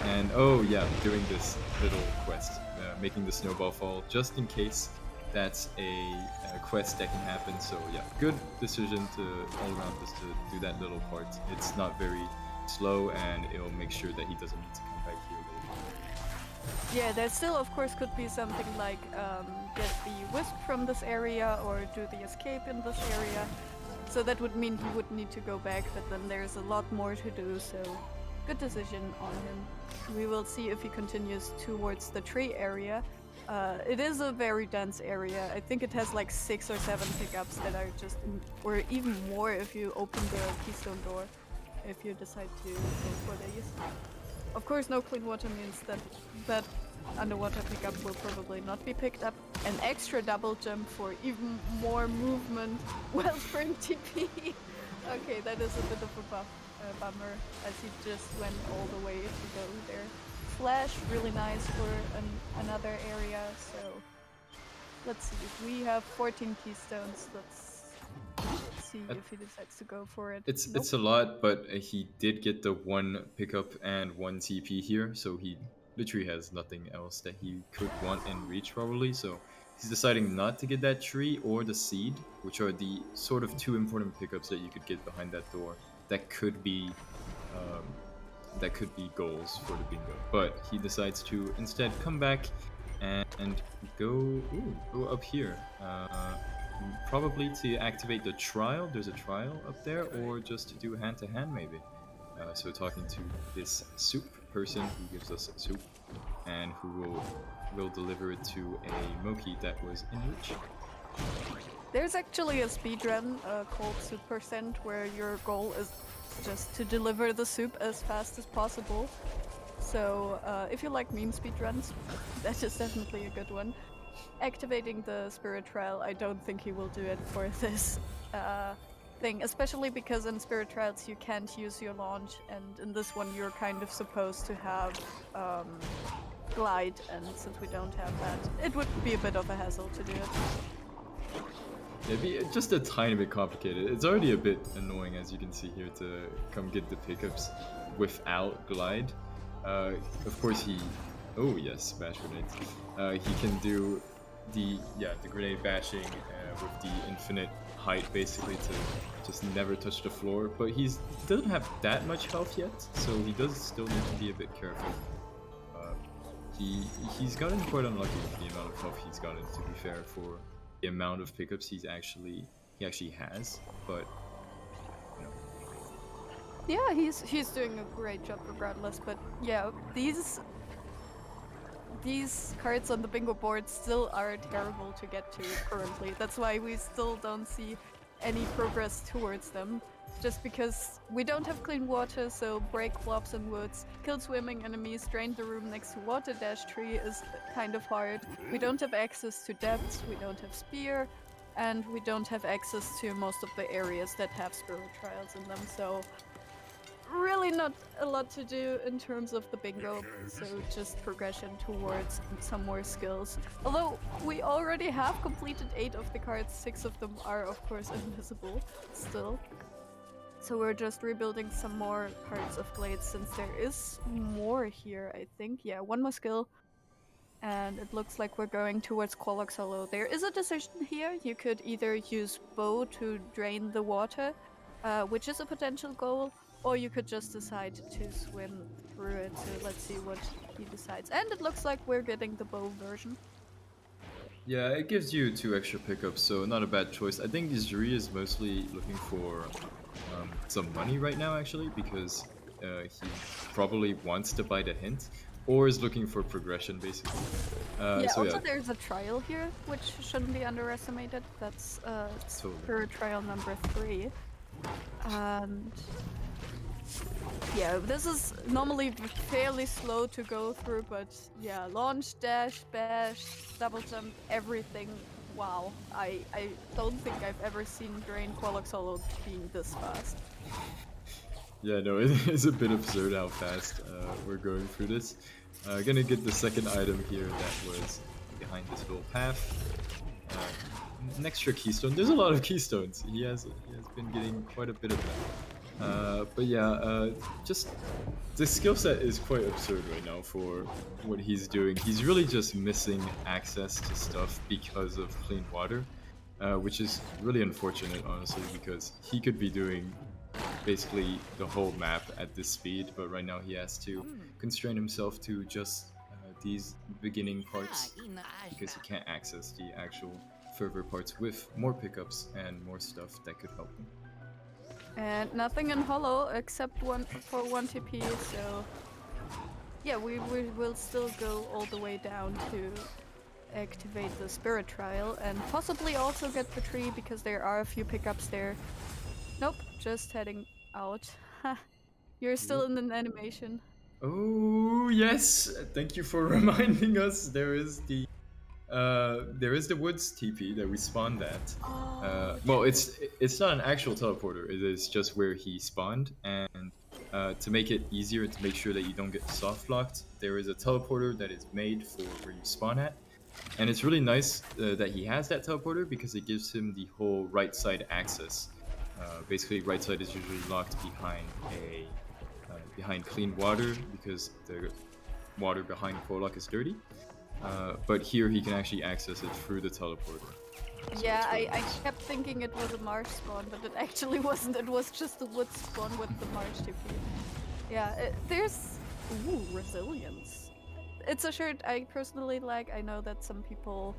And oh yeah, doing this little quest, making the snowball fall just in case that's a quest that can happen. So yeah, good decision to all around just to do that little part. It's not very slow and it'll make sure that he doesn't need to come back here later. Yeah, there still of course could be something like get the Wisp from this area or do the escape in this area. So that would mean he would need to go back, but then there's a lot more to do, so good decision on him. We will see if he continues towards the tree area. It is a very dense area. I think it has like 6 or 7 pickups that are just, or even more if you open the keystone door, if you decide to go for these. Of course, no clean water means that underwater pickup will probably not be picked up. An extra double jump for even more movement. Wellspring TP. Okay, that is a bit of a bummer, as he just went all the way to go there. Flash, really nice for another area, so let's see. We have 14 keystones. Let's see if he decides to go for it. It's a lot, but he did get the 1 pickup and 1 TP here, so he literally has nothing else that he could want in reach probably. So he's deciding not to get that tree or the seed, which are the sort of 2 important pickups that you could get behind that door. That could be goals for the bingo, but he decides to instead come back and go up here, probably to activate the trial. There's a trial up there, or just to do hand-to-hand maybe. So talking to this soup person who gives us soup and who will deliver it to a Moki that was in reach. There's actually a speedrun called Soup Percent, where your goal is just to deliver the soup as fast as possible. So if you like meme speedruns, that is definitely a good one. Activating the Spirit Trial, I don't think he will do it for this thing, especially because in Spirit Trials you can't use your launch, and in this one you're kind of supposed to have glide, and since we don't have that, it would be a bit of a hassle to do it. It'd be just a tiny bit complicated. It's already a bit annoying, as you can see here, to come get the pickups without glide. Of course, he Oh yes, bash grenades. He can do the grenade bashing with the infinite height, basically to just never touch the floor. But he doesn't have that much health yet, so he does still need to be a bit careful. Uh, he's gotten quite unlucky with the amount of health he's gotten. To be fair, for the amount of pickups he actually has, but you know. Yeah, he's doing a great job regardless. But yeah, these cards on the bingo board still are terrible to get to currently. That's why we still don't see any progress towards them. Just because we don't have clean water, so break blobs and woods, kill swimming enemies, drain the room next to water dash tree is kind of hard. We don't have access to depths, we don't have spear, and we don't have access to most of the areas that have spirit trials in them, so really not a lot to do in terms of the bingo, so just progression towards some more skills. Although we already have completed 8 of the cards, 6 of them are of course invisible still. So we're just rebuilding some more parts of Glades since there is more here, I think. Yeah, 1 more skill. And it looks like we're going towards Qualox Hollow. There is a decision here. You could either use bow to drain the water, which is a potential goal, or you could just decide to swim through it. So let's see what he decides. And it looks like we're getting the bow version. Yeah, it gives you 2 extra pickups, so not a bad choice. I think Zuri is mostly looking for some money right now, actually, because he probably wants to buy the hint, or is looking for progression, basically. There's a trial here, which shouldn't be underestimated. That's for trial number 3. And yeah, this is normally fairly slow to go through, but yeah, launch, dash, bash, double jump, everything. Wow, I don't think I've ever seen Drain Qualox Hollow being this fast. Yeah, no, it is a bit absurd how fast we're going through this. Gonna get the second item here that was behind this little path. An extra keystone. There's a lot of keystones. He has been getting quite a bit of that. But yeah, just the skill set is quite absurd right now for what he's doing. He's really just missing access to stuff because of clean water, which is really unfortunate, honestly, because he could be doing basically the whole map at this speed, but right now he has to constrain himself to just these beginning parts because he can't access the actual further parts with more pickups and more stuff that could help him. And nothing in Hollow except 1 TP, so yeah, we will still go all the way down to activate the spirit trial and possibly also get the tree because there are a few pickups there. Nope, just heading out. You're still in an animation. Oh yes, thank you for reminding us. There is the woods TP that we spawned at. Well, it's not an actual teleporter. It is just where he spawned, and to make it easier to make sure that you don't get soft locked, there is a teleporter that is made for where you spawn at, and it's really nice that he has that teleporter because it gives him the whole right side access. Basically, right side is usually locked behind clean water because the water behind Pollock is dirty. But here he can actually access it through the teleporter. So yeah, I kept thinking it was a marsh spawn, but it actually wasn't. It was just the wood spawn with the marsh TP. Yeah, there's resilience. It's a shirt I personally like. I know that some people,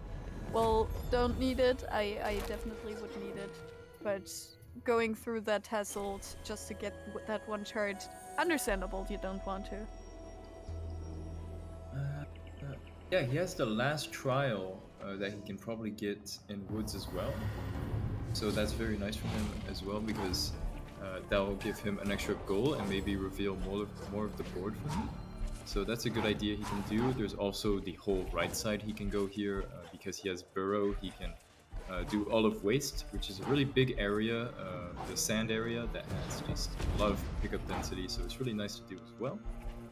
don't need it. I definitely would need it, but going through that hassle just to get that one chart, understandable. You don't want to. Yeah, he has the last trial that he can probably get in woods as well. So that's very nice for him as well because that will give him an extra goal and maybe reveal more of the board for him. So that's a good idea he can do. There's also the whole right side he can go here because he has burrow. He can do all of waste, which is a really big area, the sand area that has just a lot of pickup density. So it's really nice to do as well.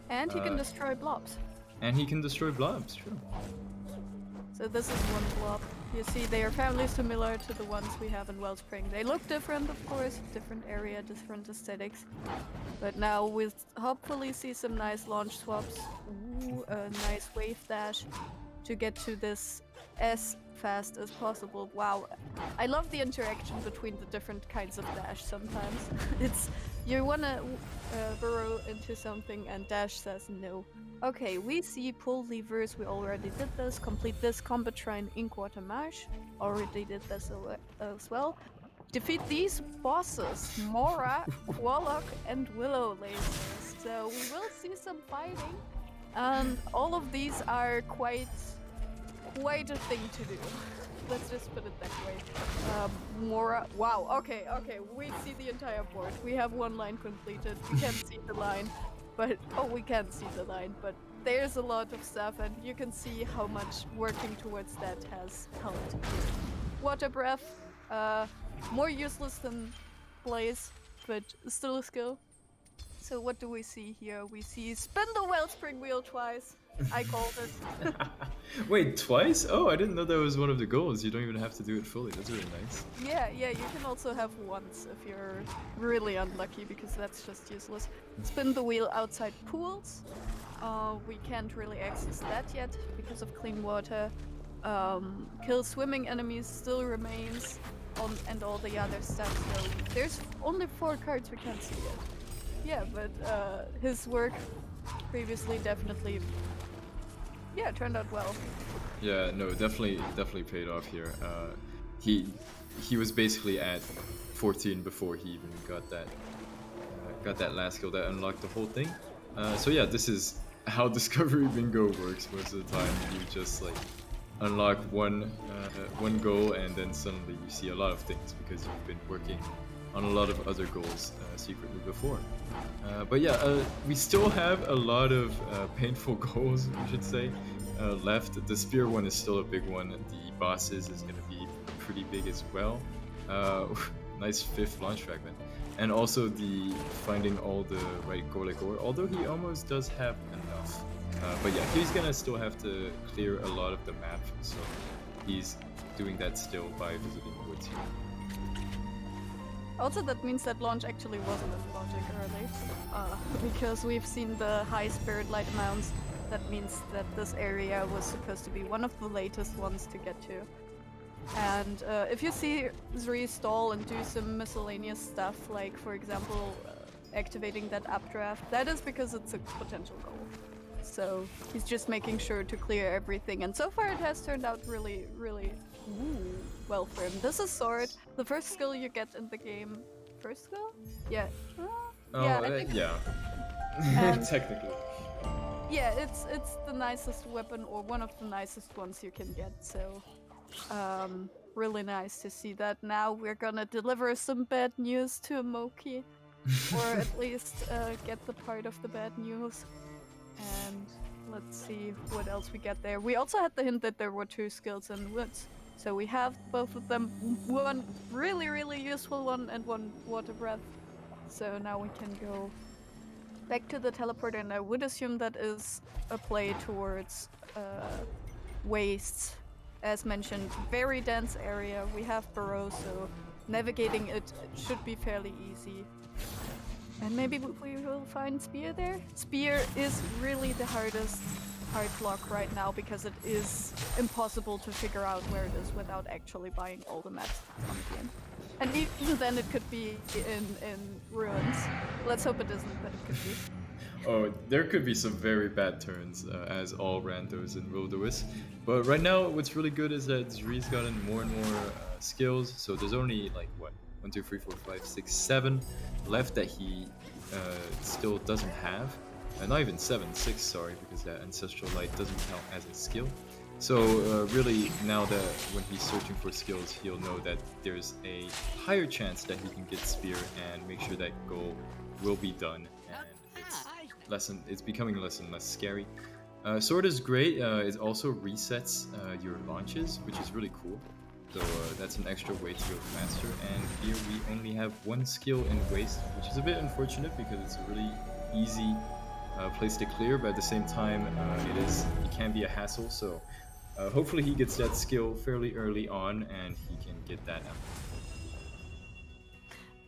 And he can destroy blobs. And he can destroy blobs, true. So this is one blob. You see, they are fairly similar to the ones we have in Wellspring. They look different, of course, different area, different aesthetics. But now we'll hopefully see some nice launch swaps. Ooh, a nice wave dash to get to this as fast as possible. Wow, I love the interaction between the different kinds of dash sometimes. It's, you wanna burrow into something and dash says no. Okay, we see pull levers, we already did this. Complete this combat shrine Inkwater Marsh, already did this as well. Defeat these bosses, Mora, Warlock, and Willow lasers. So we will see some fighting, and all of these are quite a thing to do. Let's just put it that way. Mora, wow, okay, we see the entire board. We have one line completed. We can't see the line, but, we can see the line, but there's a lot of stuff, and you can see how much working towards that has helped. Water breath, more useless than blaze, but still a skill. So what do we see here? We see spin the Wellspring wheel twice. I called it. Wait, twice? Oh, I didn't know that was one of the goals. You don't even have to do it fully. That's really nice. Yeah, you can also have once if you're really unlucky, because that's just useless. Spin the wheel outside pools. We can't really access that yet because of clean water. Kill swimming enemies still remains, and all the other stuff. So there's only 4 cards we can't see yet. Yeah, but his work previously definitely, turned out well. Yeah, no, definitely paid off here. He was basically at 14 before he even got that last skill that unlocked the whole thing. So yeah, this is how Discovery Bingo works most of the time. You just like unlock one goal, and then suddenly you see a lot of things because you've been working on a lot of other goals secretly before. But yeah, we still have a lot of painful goals, we should say, left. The spear one is still a big one. The bosses is going to be pretty big as well. Nice 5th launch fragment. And also the finding all the right Golek ore, although he almost does have enough. But yeah, he's going to still have to clear a lot of the map, so he's doing that still by visiting the woods here. Also, that means that launch actually wasn't in logic early, because we've seen the high spirit light amounts. That means that this area was supposed to be one of the latest ones to get to. And if you see Zri stall and do some miscellaneous stuff, like for example activating that updraft, that is because it's a potential goal. So he's just making sure to clear everything, and so far it has turned out really well for him. This is Sword, the first skill you get in the game. First skill? Yeah. Yeah. Technically. Yeah, it's the nicest weapon, or one of the nicest ones you can get, so really nice to see that. Now we're gonna deliver some bad news to Moki, or at least get the part of the bad news. And let's see what else we get there. We also had the hint that there were 2 skills in Woods. So we have both of them, one really useful one and one water breath. So now we can go back to the teleporter, and I would assume that is a play towards wastes. As mentioned, very dense area. We have burrow, so navigating it should be fairly easy. And maybe we will find Spear there? Spear is really the hardest hard block right now, because it is impossible to figure out where it is without actually buying all the maps on the game. And even then it could be in ruins. Let's hope it isn't, but it could be. Oh, there could be some very bad turns, as all randos in Wilderness. But right now, what's really good is that Zri's gotten more and more skills, so there's only like, what, 1, 2, 3, 4, 5, 6, 7 left that he still doesn't have. Not even 7, 6, sorry, because that Ancestral Light doesn't count as a skill. So really, now that when he's searching for skills, he'll know that there's a higher chance that he can get Spear and make sure that goal will be done, and it's becoming less and less scary. Sword is great. It also resets your launches, which is really cool. So that's an extra way to go faster. And here we only have 1 skill in Waste, which is a bit unfortunate because it's a really easy place to clear, but at the same time it can be a hassle. So Hopefully he gets that skill fairly early on and he can get that out.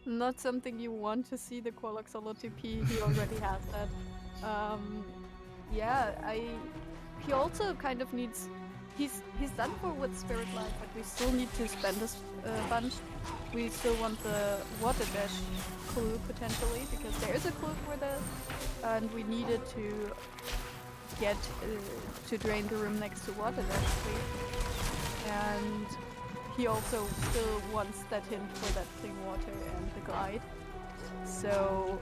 Not something you want to see the Qualox solo TP. He already has that. Yeah, he also kind of needs. He's done for with Spirit Light, but we still need to spend a bunch. We still want the Water Dash clue potentially, because there is a clue for that, and we needed to get to drain the room next to Water Dash, please. And he also still wants that hint for that clean water and the glide. So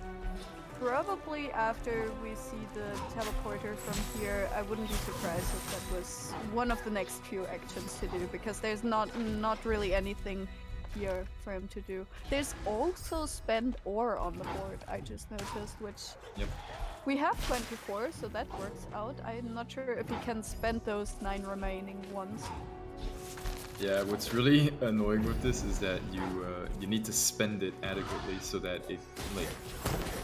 probably after we see the teleporter from here, I wouldn't be surprised if that was one of the next few actions to do, because there's not really anything here for him to do. There's also spend ore on the board, I just noticed, which we have 24, so that works out. I'm not sure if he can spend those 9 remaining ones. Yeah, what's really annoying with this is that you need to spend it adequately so that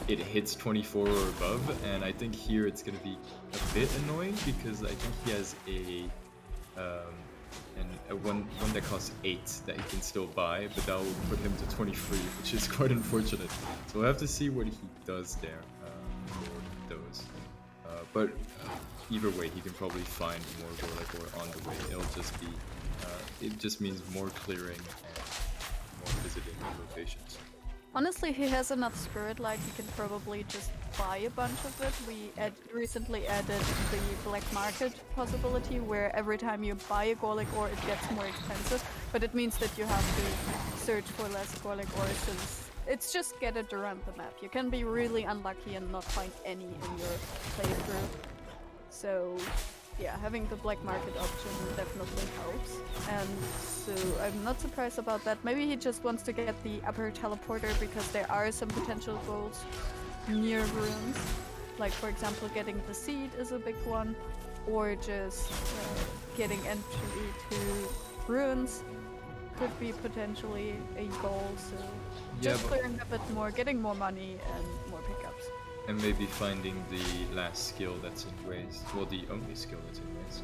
it hits 24 or above, and I think here it's gonna be a bit annoying because I think he has a one that costs 8 that he can still buy, but that will put him to 23, which is quite unfortunate. So we'll have to see what he does there for those. But either way, he can probably find more Gorlek ore on the way. It'll just be it just means more clearing and more visiting locations. Honestly, he has enough Spirit Light, he can probably just buy a bunch of it. We recently added the black market possibility, where every time you buy a Gorlek ore, it gets more expensive, but it means that you have to search for less Gorlek ore, since it's just scattered around the map. You can be really unlucky and not find any in your playthrough. So yeah, having the black market option definitely helps, and so I'm not surprised about that. Maybe he just wants to get the upper teleporter because there are some potential goals near ruins, like for example getting the seed is a big one, or just getting entry to ruins could be potentially a goal, so just clearing a bit more, getting more money and more pickups. And maybe finding the last skill that's in waste. Well, the only skill that's in waste.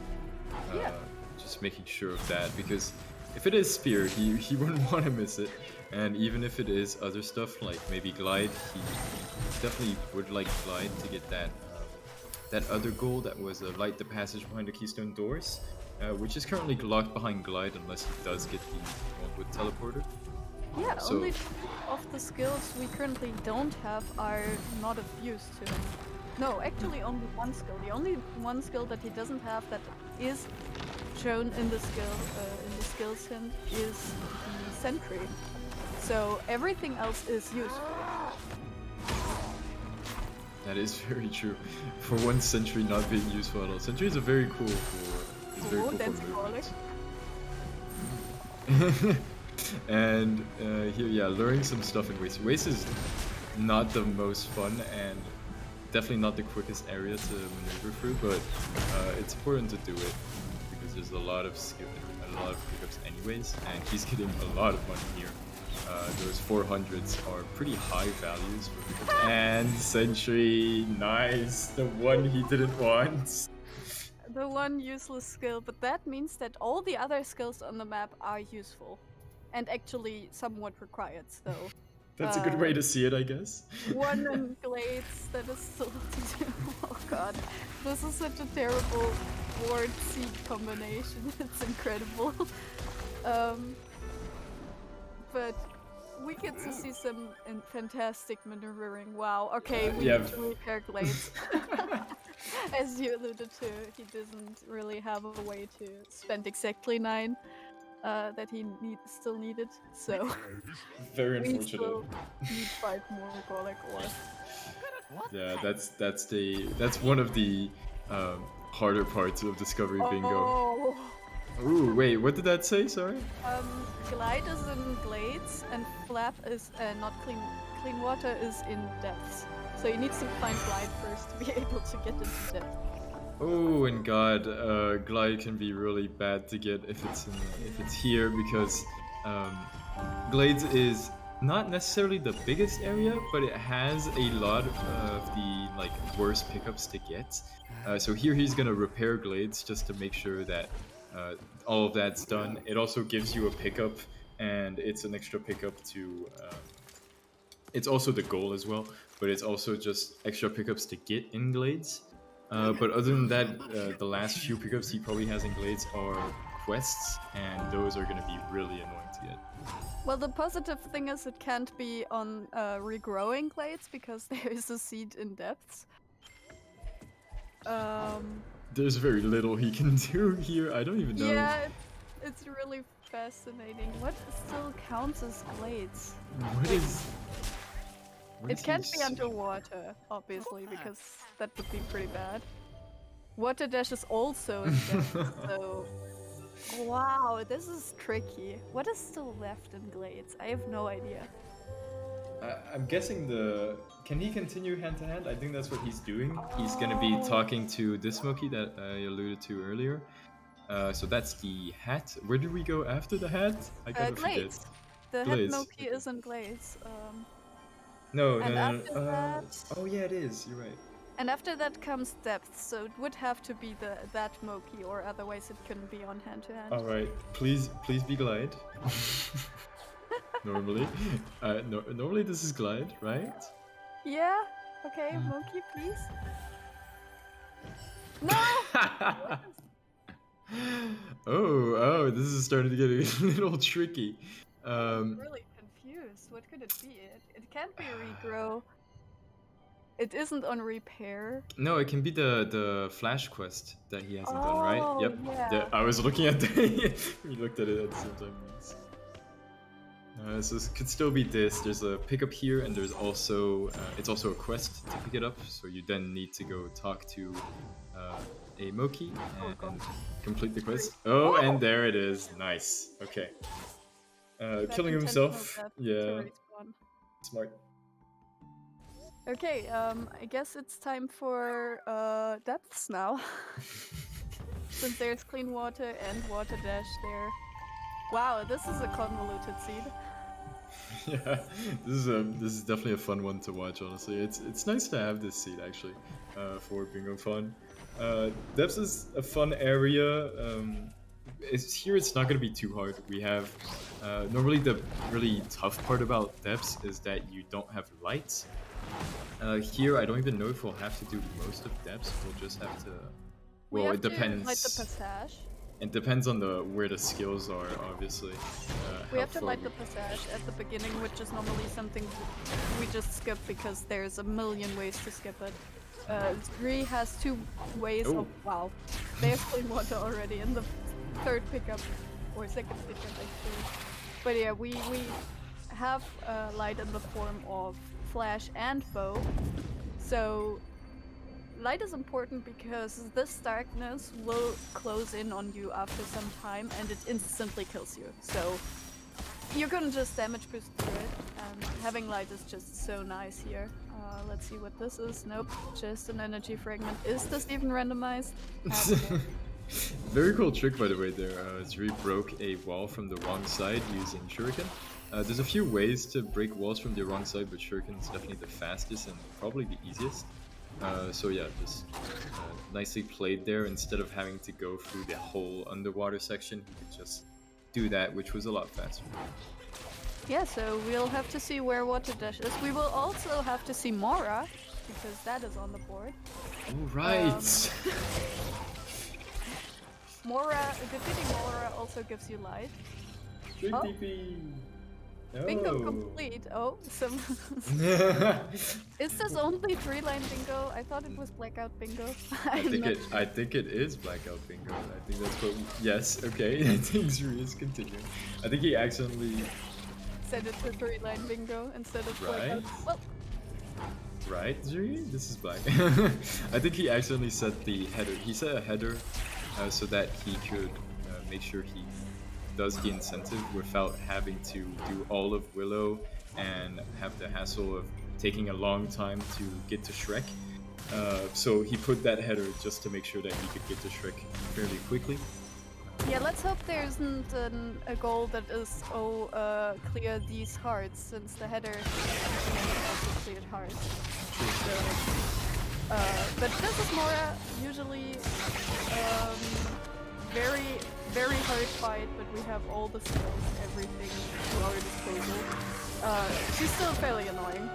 Just making sure of that, because if it is Spear, he wouldn't want to miss it. And even if it is other stuff, like maybe Glide, he definitely would like Glide to get that that other goal that was light the passage behind the keystone doors, which is currently locked behind Glide unless he does get the one with teleporter. Yeah, so only of the skills we currently don't have are not of use to him. No, actually only one skill. The only one skill that he doesn't have that is shown in the skills hint is the sentry. So everything else is useful. That is very true. For one sentry not being useful at all. Sentries are very cool for. It's very cool for And here, luring some stuff in Waste. Waste is not the most fun and definitely not the quickest area to maneuver through, but it's important to do it because there's a lot of skill, a lot of pickups anyways, and he's getting a lot of money here. Those 400s are pretty high values for pickups. And Sentry, nice, the one he didn't want. The one useless skill, but that means that all the other skills on the map are useful. And actually somewhat required, so... That's a good way to see it, I guess. One in Glades, that is still to do. Oh god, this is such a terrible ward seed combination, it's incredible. But we get to see some fantastic maneuvering, wow. Okay, we need to repair Glades. As you alluded to, he doesn't really have a way to spend exactly 9. That he still needed, so very unfortunate. We still need 5 more Gorlek ore. Yeah, that's one of the harder parts of Discovery Bingo. Ooh, wait, what did that say? Sorry. Glide is in Glades, and Flap is not clean. Clean water is in depths. So you need to find Glide first to be able to get into depth. Oh, and God, Glide can be really bad to get if it's here, because Glades is not necessarily the biggest area, but it has a lot of the worst pickups to get. So here he's gonna repair Glades just to make sure that all of that's done. It also gives you a pickup, and it's an extra pickup to. It's also the goal as well, but it's also just extra pickups to get in Glades. But other than that, the last few pickups he probably has in Glades are quests, and those are going to be really annoying to get. Well, the positive thing is it can't be on regrowing glades because there is a seed in depths. There's very little he can do here. I don't even know. Yeah, it's really fascinating. What still counts as glades? What is? It can't be underwater, obviously, because that would be pretty bad. Water dash is also in depth, so... Wow, this is tricky. What is still left in glades? I have no idea. I'm guessing the... Can he continue hand-to-hand? I think that's what he's doing. He's gonna be talking to this Moki that I alluded to earlier. So that's the hat. Where do we go after the hat? I kind of Glades. forget. The Glades. head Moki is in glades. No. After that... Oh yeah, it is. You're right. And after that comes depth, so it would have to be that Moki, or otherwise it couldn't be on hand-to-hand. All right, please be glide. Normally, normally this is glide, right? Yeah. Okay, Moki, please. No. Oh, this is starting to get a little tricky. I'm really confused. What could it be? It can't be regrow. It isn't on repair. No, it can be the flash quest that he hasn't done, right? Yep. Yeah. I was looking at the... we looked at it at the same time. So this could still be this. There's a pickup here, and there's also... it's also a quest to pick it up, so you then need to go talk to a Moki and complete the quest. Oh, and there it is. Nice. Okay. Killing himself. Yeah. Smart. Okay, I guess it's time for depths now. Since there's clean water and water dash there. Wow, this is a convoluted seed. Yeah, this is definitely a fun one to watch. Honestly, it's nice to have this seed actually for Bingothon. Depths is a fun area. It's not going to be too hard. We have normally the really tough part about depths is that you don't have lights. Here, I don't even know if we'll have to do most of depths. We'll just have to. Well, it depends. Light the passage. It depends on where the skills are, obviously. We have to light the passage at the beginning, which is normally something we just skip because there's a million ways to skip it. Zri has 2 ways of... Wow. There's clean water already in the 3rd pickup, or 2nd pickup actually. But yeah, we have light in the form of flash and bow. So light is important because this darkness will close in on you after some time and it instantly kills you. So you're gonna just damage boost through it, and having light is just so nice here. Let's see what this is. Nope, just an energy fragment. Is this even randomized? Very cool trick, by the way, there. Zri broke a wall from the wrong side using Shuriken. There's a few ways to break walls from the wrong side, but Shuriken is definitely the fastest and probably the easiest. So yeah, just nicely played there. Instead of having to go through the whole underwater section, he could just do that, which was a lot faster. Yeah, so we'll have to see where Water Dash is. We will also have to see Mora, because that is on the board. All right. Defeating Mora also gives you light. Trick TP. Oh. Bingo complete. Oh, some. Is this only 3-line bingo? I thought it was blackout bingo. I think it is blackout bingo. I think that's what. Yes. Okay. I think Zri is continuing. I think he accidentally set it to 3-line bingo instead of blackout. Well. Right, Zri? This is black. I think he accidentally set the header. He set a header so that he could make sure he does the incentive without having to do all of Willow and have the hassle of taking a long time to get to Shrek. So he put that header just to make sure that he could get to Shrek fairly quickly. Yeah, let's hope there isn't a goal that is, clear these hearts, since the header also cleared hearts. So, but this is more usually very, very hard fight, but we have all the skills, everything to our disposal. She's still fairly annoying.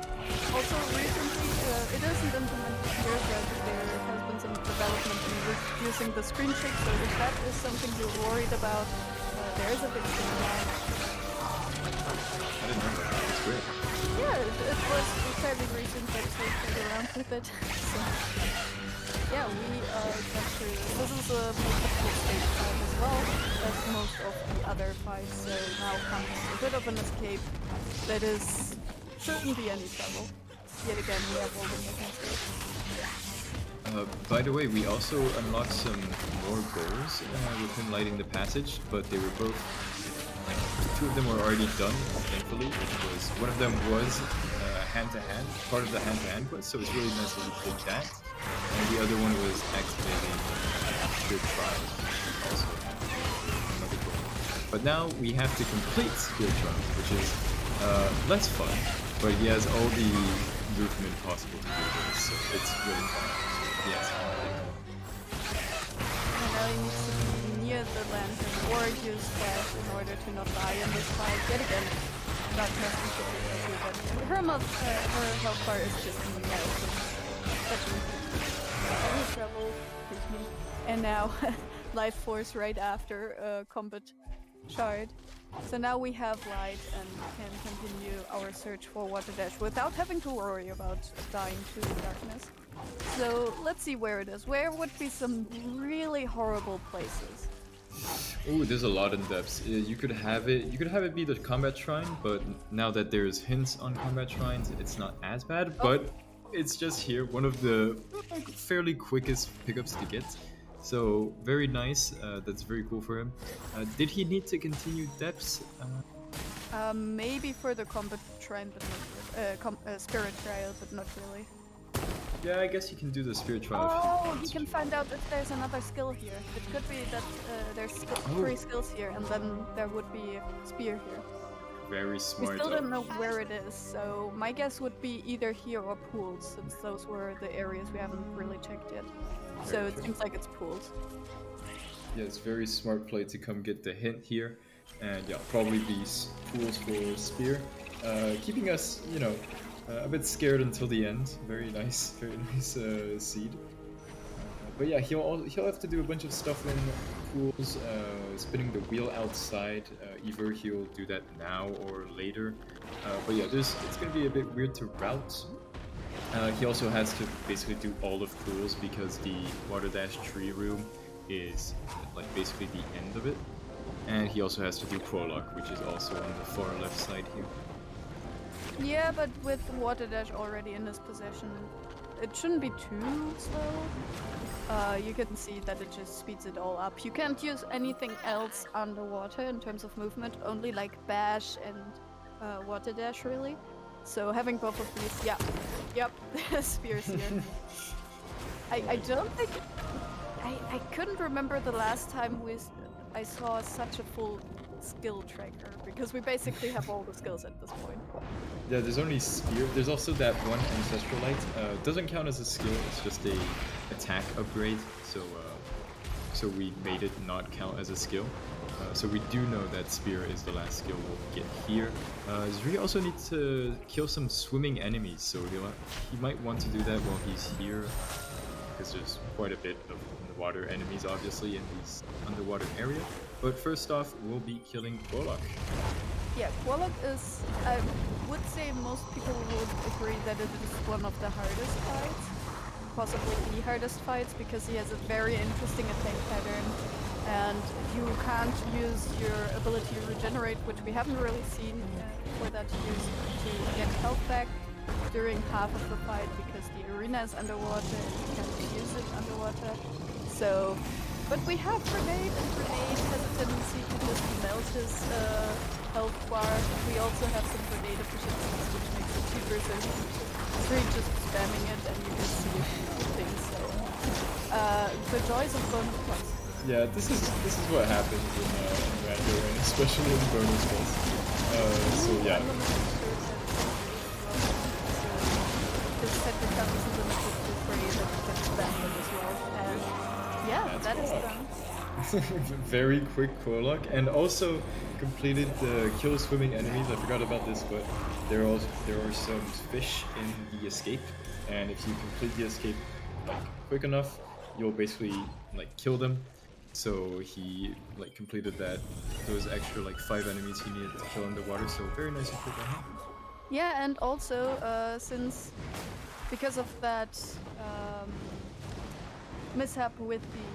Also, recently, it isn't implemented here, but there has been some development in using the screen check, so if that is something you're worried about, there is a big thing about it. I didn't know that. That's great. Yeah, it was fairly recent that they played around with it. So, yeah, we captured. This is a multiple stage fight as well as most of the other fights, so now comes a bit of an escape that shouldn't be any trouble. Yet again, we have all the movement stages. By the way, we also unlocked some more goals within Lighting the Passage, but they were both, two of them were already done, thankfully. One of them was hand-to-hand, part of the hand-to-hand quest, so it's really nice that we did that. And the other one was activating Spear Trial, also another goal. But now we have to complete Spear Trial, which is less fun, but he has all the movement possible to do this, so it's really fun. Yes. And now he needs to be near the lantern or use dash in order to not die in this fight. Yet again, not necessarily but her health bar is just melting. Any trouble, excuse me. And now, life force right after combat shard. So now we have light and can continue our search for water dash without having to worry about dying to darkness. So let's see where it is. Where would be some really horrible places? Oh, there's a lot in depths. You could have it be the combat shrine, but now that there's hints on combat shrines, it's not as bad. But it's just here, one of the fairly quickest pickups to get. So very nice. That's very cool for him. Did he need to continue depths? Maybe for the combat shrine, but not spirit trial, but not really. Yeah, I guess you can do the spirit trial. Oh, you can find out if there's another skill here. It could be that there's 3 skills here, and then there would be a spear here. Very smart. We still don't know where it is, so my guess would be either here or pools, since those were the areas we haven't really checked yet. So it seems like it's pools. Yeah, it's very smart play to come get the hint here, and yeah, probably these pools for spear, keeping us, a bit scared until the end. Very nice seed. But yeah, he'll have to do a bunch of stuff in pools, spinning the wheel outside. Either he'll do that now or later. But yeah, it's gonna be a bit weird to route. He also has to basically do all of pools because the water dash tree room is like basically the end of it. And he also has to do prologue, which is also on the far left side here. Yeah, but with water dash already in his possession, it shouldn't be too slow. You can see that it just speeds it all up. You can't use anything else underwater in terms of movement, only like bash and water dash really. So having both of these, yep, spears here. I don't think, I couldn't remember the last time I saw such a full skill tracker, because we basically have all the skills at this point. Yeah, there's only spear. There's also that one ancestral light. Doesn't count as a skill. It's just a attack upgrade. So we made it not count as a skill. So we do know that spear is the last skill we'll get here. Zri also needs to kill some swimming enemies, so he might want to do that while he's here, because there's quite a bit of underwater enemies obviously in this underwater area. But first off, we'll be killing Warlock. Yeah, Warlock is, I would say most people would agree that it is one of the hardest fights. Possibly the hardest fights, because he has a very interesting attack pattern. And you can't use your ability to regenerate, which we haven't really seen for that use to get health back during half of the fight, because the arena is underwater and you can't use it underwater. So, but we have Grenade, and Grenade has a tendency to just melt his health bar. We also have some grenade efficiencies, which makes it cheaper, so he's really just spamming it and you can see things. So, the joys of bonus points. Yeah, this is what happens in Rando, and especially in bonus points. So yeah. This set becomes limited to free that you can spam it as well. And yeah, that is done. Very quick Korlok, and also completed the kill swimming enemies. I forgot about this, but there are some fish in the escape, and if you complete the escape like quick enough, you'll basically like kill them. So he like completed that. Those extra like 5 enemies he needed to kill in the water. So very nice and quick on him. Yeah, and also since because of that mishap with the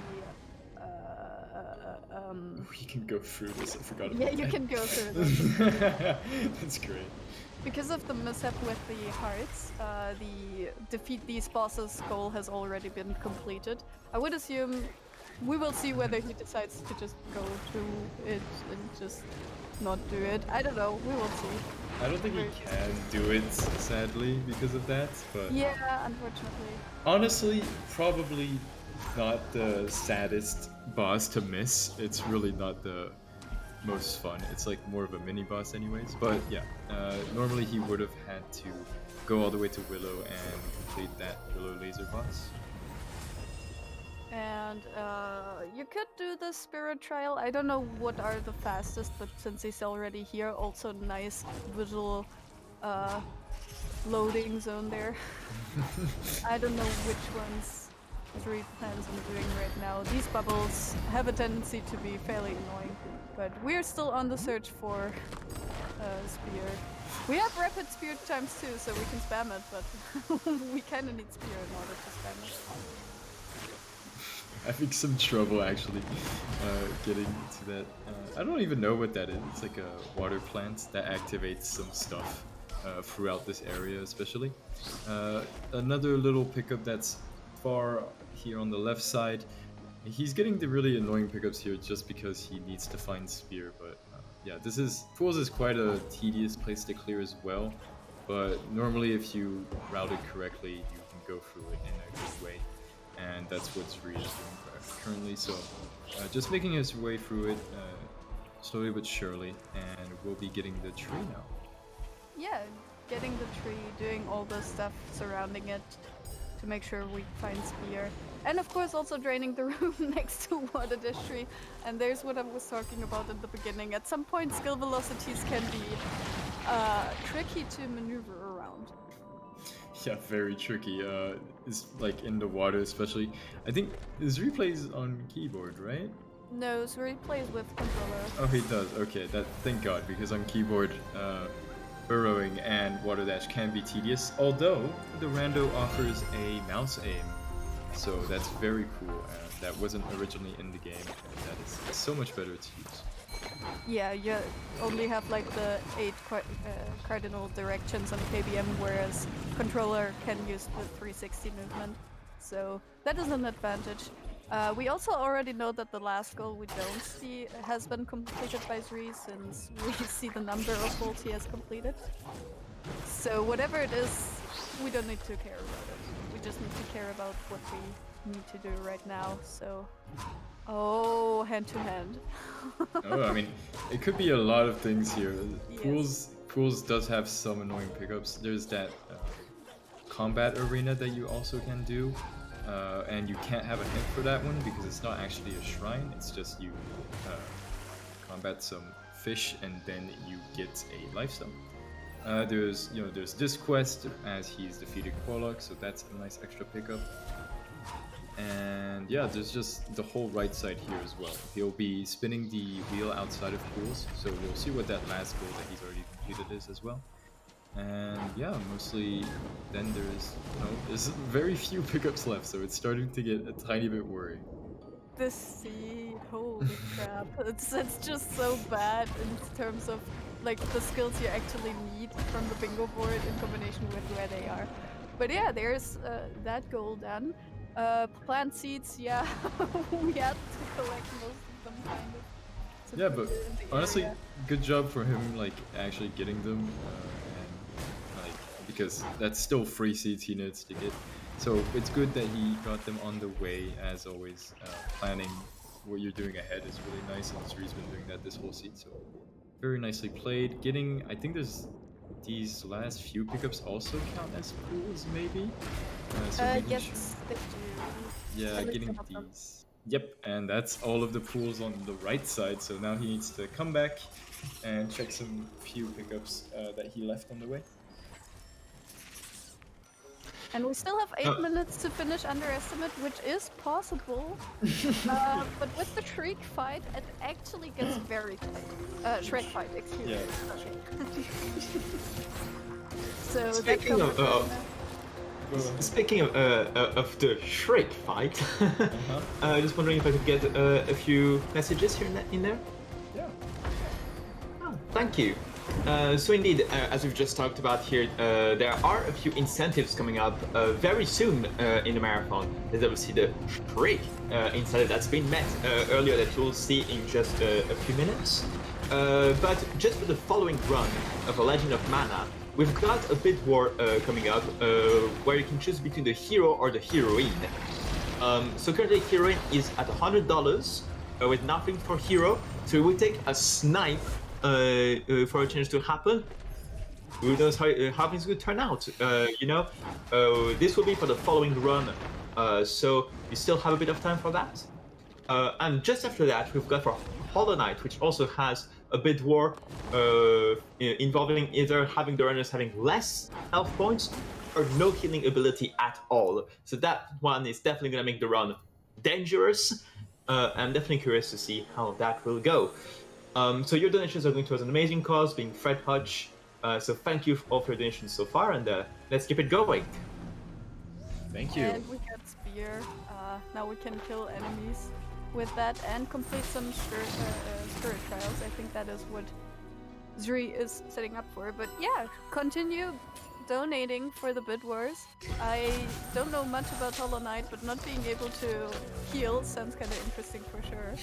We can go through this. I forgot about yeah, that. you can go through this. That's great. Because of the mishap with the hearts, the defeat these bosses goal has already been completed. I would assume we will see whether he decides to just go through it and just not do it. I don't know. We will see. I don't think he can do it, sadly, because of that. But Yeah, unfortunately. honestly, probably not the saddest boss to miss. It's really not the most fun. It's like more of a mini boss anyways. But yeah, normally he would have had to go all the way to Willow and complete that Willow laser boss. And you could do the spirit trial. I don't know what are the fastest, but since he's already here, also nice visual loading zone there. I don't know which ones Three plans on doing right now. These bubbles have a tendency to be fairly annoying, but we're still on the search for spear. We have rapid spear times too, so we can spam it, but we kind of need spear in order to spam it. Having some trouble actually getting to that. I don't even know what that is. It's like a water plant that activates some stuff throughout this area, especially. Another little pickup that's far here on the left side. He's getting the really annoying pickups here just because he needs to find spear, but yeah, Pools is quite a tedious place to clear as well, but normally if you route it correctly, you can go through it in a good way, and that's what Zri is doing currently, so just making his way through it slowly but surely, and we'll be getting the tree now. Yeah, getting the tree, doing all the stuff surrounding it to make sure we find spear. And of course also draining the room next to Water Dash Tree. And there's what I was talking about in the beginning. At some point skill velocities can be tricky to maneuver around. Yeah, very tricky. It's like in the water especially. I think Zri plays on keyboard, right? No, Zuri plays with controller. Oh, he does. Okay, thank God, because on keyboard, burrowing and water dash can be tedious. Although the rando offers a mouse aim, so that's very cool. That wasn't originally in the game, and that is so much better to use. Yeah, you only have like the 8 cardinal directions on KBM, whereas controller can use the 360 movement. So that is an advantage. We also already know that the last goal we don't see has been completed by Zri, since we see the number of goals he has completed. So whatever it is, we don't need to care about it. We just need to care about what we need to do right now, so... Oh, hand to hand. Oh, I mean, it could be a lot of things here. Yes. Pools does have some annoying pickups. There's that combat arena that you also can do. And you can't have a hint for that one because it's not actually a shrine, it's just you combat some fish and then you get a lifestyle. There's this quest as he's defeated Korlok, so that's a nice extra pickup. And yeah, there's just the whole right side here as well. He'll be spinning the wheel outside of Pools, so we'll see what that last goal that he's already completed is as well. And yeah, mostly then there's very few pickups left, so it's starting to get a tiny bit worrying. This seed, holy crap. It's just so bad in terms of like the skills you actually need from the bingo board in combination with where they are. But yeah, there's that goal done. Plant seeds, yeah, we had to collect most of them kind of. Yeah, but honestly, good job for him like actually getting them. Because that's still free seeds he needs to get. So it's good that he got them on the way, as always. Planning what you're doing ahead is really nice, and Zri's been doing that this whole seed, so very nicely played. I think there's these last few pickups also count as pools, maybe? Yes, they do. Yeah, At least getting some of them. these Yep, and that's all of the pools on the right side. So now he needs to come back and check some few pickups that he left on the way. And we still have 8 minutes to finish Underestimate, which is possible. But with the Shriek fight, it actually gets very tight. Shrek fight, excuse me. Okay. So Speaking of the Shrek fight, just wondering if I could get a few messages here in there. Yeah. Oh, thank you. So indeed, as we've just talked about here, there are a few incentives coming up very soon in the marathon. There's obviously the Shrek incentive that's been met earlier that you'll see in just a few minutes. But just for the following run of A Legend of Mana, we've got a bid war coming up where you can choose between the hero or the heroine. So currently heroine is at $100 with nothing for hero, so we would take a snipe for a change to happen. Who knows how things could turn out, you know? This will be for the following run, so you still have a bit of time for that. And just after that, we've got for Hollow Knight, which also has a bid war involving either having the runners having less health points or no healing ability at all. So that one is definitely going to make the run dangerous. I'm definitely curious to see how that will go. So your donations are going towards an amazing cause, being Fred Hutch. So thank you all for your donations so far, and let's keep it going. Thank you. And we got Spear. Now we can kill enemies with that and complete some spirit trials. I think that is what Zri is setting up for. But yeah, continue donating for the bid wars. I don't know much about Hollow Knight, but not being able to heal sounds kind of interesting for sure.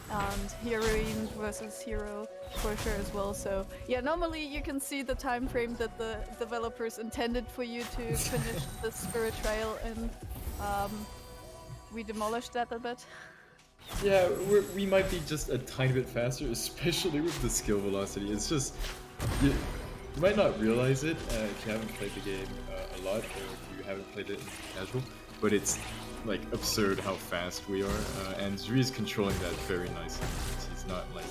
And heroine versus hero for sure as well. So yeah, normally you can see the time frame that the developers intended for you to finish the spirit trial, and we demolished that a bit. Yeah, we might be just a tiny bit faster, especially with the skill velocity. It's just you might not realize it if you haven't played the game a lot, or if you haven't played it in casual, but it's like absurd how fast we are, and Zri is controlling that very nicely. He's not like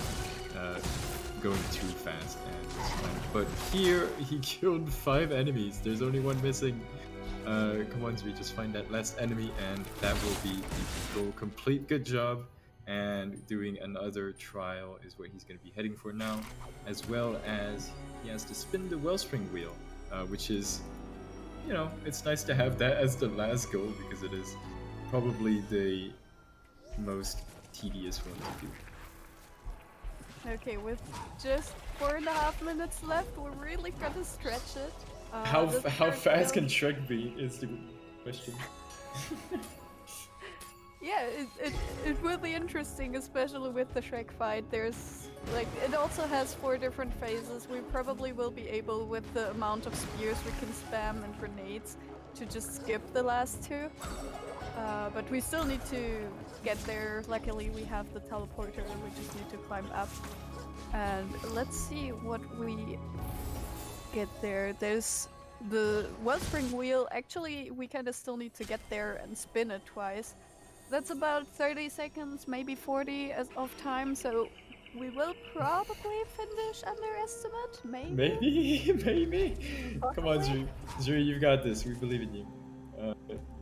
going too fast, and it's fine. But here he killed 5 enemies. There's only one missing. Come on, Zri, just find that last enemy, and that will be the goal complete. Good job. And doing another trial is what he's going to be heading for now, as well as he has to spin the Wellspring wheel, which is, you know, it's nice to have that as the last goal because it is probably the most tedious one to do. Okay, with just 4.5 minutes left, we're really gonna stretch it. How fast can Shrek be is the question. Yeah, it will be interesting, especially with the Shrek fight. There's like, it also has 4 different phases. We probably will be able, with the amount of spears we can spam and grenades, to just skip the last 2. But we still need to get there. Luckily we have the teleporter, we just need to climb up. And let's see what we get there. There's the Wellspring wheel. Actually, we kind of still need to get there and spin it twice. That's about 30 seconds, maybe 40 of time, so we will probably finish Underestimate, maybe? Maybe? Come on, Zri. Zri, you've got this. We believe in you.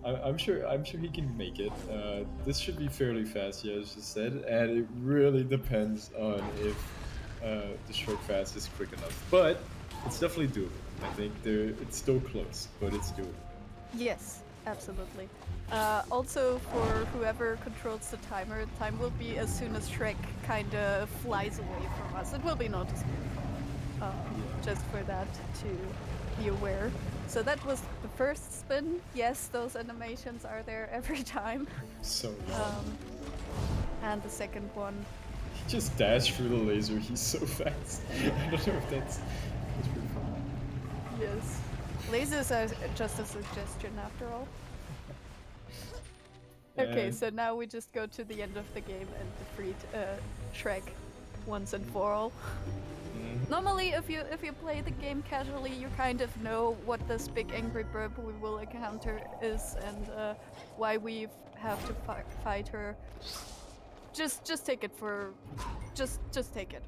I'm sure he can make it. This should be fairly fast, yeah, as you said, and it really depends on if the short fast is quick enough. But it's definitely doable. I think it's still close, but it's doable. Yes, absolutely. Also, for whoever controls the timer, time will be as soon as Shrek kind of flies away from us. It will be noticeable. Just for that to be aware. So that was the first spin. Yes, those animations are there every time. So long. And the second one. He just dashed through the laser. He's so fast. I don't know if that's pretty fun. Yes. Lasers are just a suggestion after all. Okay, so now we just go to the end of the game and defeat Shrek once and for all. Normally, if you play the game casually, you kind of know what this big angry burp we will encounter is and why we have to fight her. Just take it for, just take it.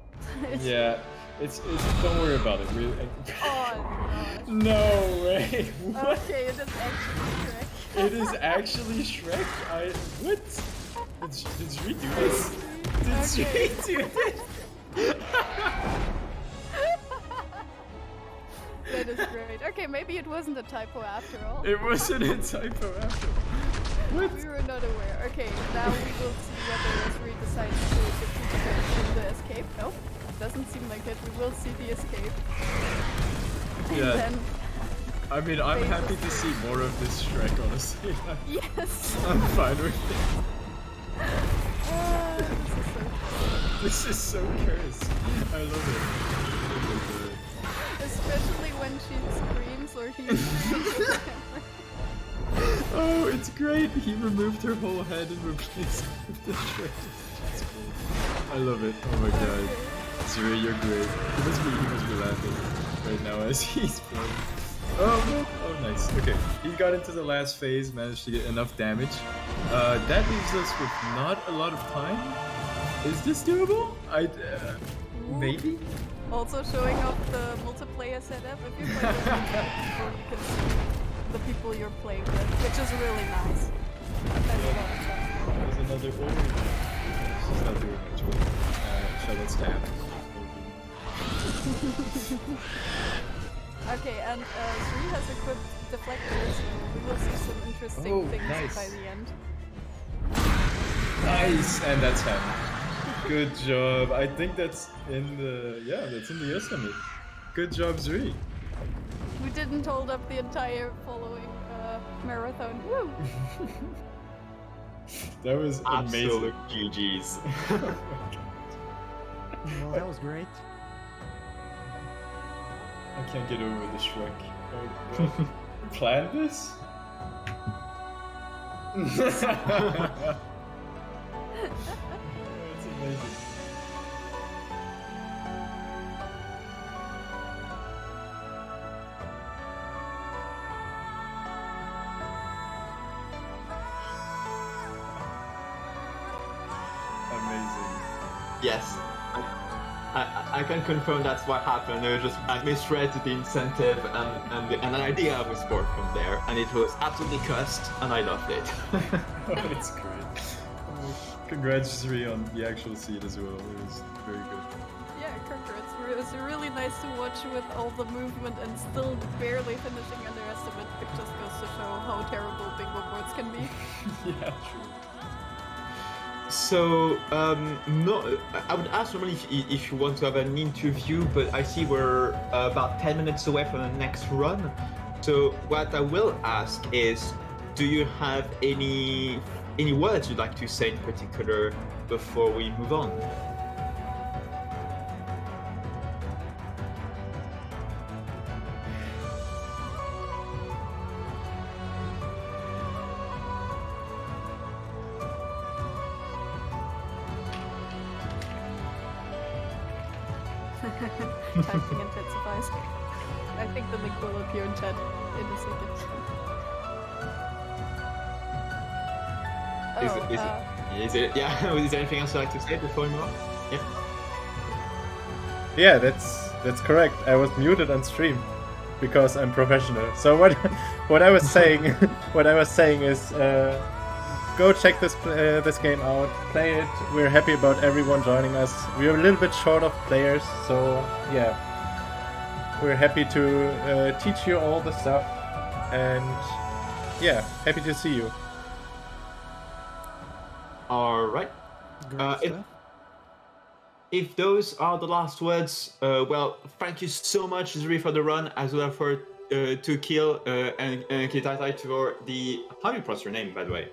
Yeah, it's. Don't worry about it. Oh gosh. No way. What? Okay, it is actually Shrek. It is actually Shrek. What? Did Sri do this? Did Sri do this? That is great. Okay, maybe it wasn't a typo after all. It wasn't a typo after all. What? We were not aware. Okay, now we will see whether Sri decides to defeat in the escape. Nope, doesn't seem like it. We will see the escape. And Yeah. then I mean, I'm happy to see more of this Shrek, honestly. yes. I'm fine with it. This is so fun. This is so cursed. I love it. Especially when she screams or he screams the camera. Oh, it's great. He removed her whole head and replaced it with the Shrek. It's great. I love it. Oh my god. Zuri, you're great. He must be laughing right now as he's playing. Oh, no. Oh, nice. Okay, he got into the last phase, managed to get enough damage. That leaves us with not a lot of time. Is this doable? Maybe? Also showing off the multiplayer setup. If you play with people, you can see the people you're playing with, which is really nice. That's a lot of fun. There's another order. She's not doing much work. Shuttle staff. Okay, and Sri has equipped deflectors, so we will see some interesting things nice. by the end. Nice, and that's him. Good job. I think that's in the that's in the estimate. Good job, Zuri. We didn't hold up the entire following marathon. Woo! That was amazing. Absolute GG's. Well, that was great. I can't get over the Shrek. Oh god. You planned this? It's amazing. Amazing. Yes. I can confirm that's what happened. I misread the incentive and an idea of a sport from there, and it was absolutely cussed, and I loved it. Oh, it's great. Congrats, Zuri, on the actual seed as well. It was very good. Yeah, congrats. It was really nice to watch with all the movement and still barely finishing underestimate. It just goes to show how terrible bingo boards can be. Yeah, true. So, no, I would ask normally if you want to have an interview, but I see we're about 10 minutes away from the next run. So what I will ask is, do you have any words you'd like to say in particular before we move on? Typing intensifies. I think the link will appear in chat in a second. Is it? Yeah. Is there anything else you'd like to say before we move on? Yeah. Yeah, that's correct. I was muted on stream because I'm professional. So what I was saying is go check this game out, play it. We're happy about everyone joining us. We're a little bit short of players, so yeah, we're happy to teach you all the stuff, and yeah, happy to see you. All right. Great stuff. If those are the last words, well, thank you so much, Zuri, for the run, as well for to kill and Kitatai for the. How do you pronounce your name, by the way?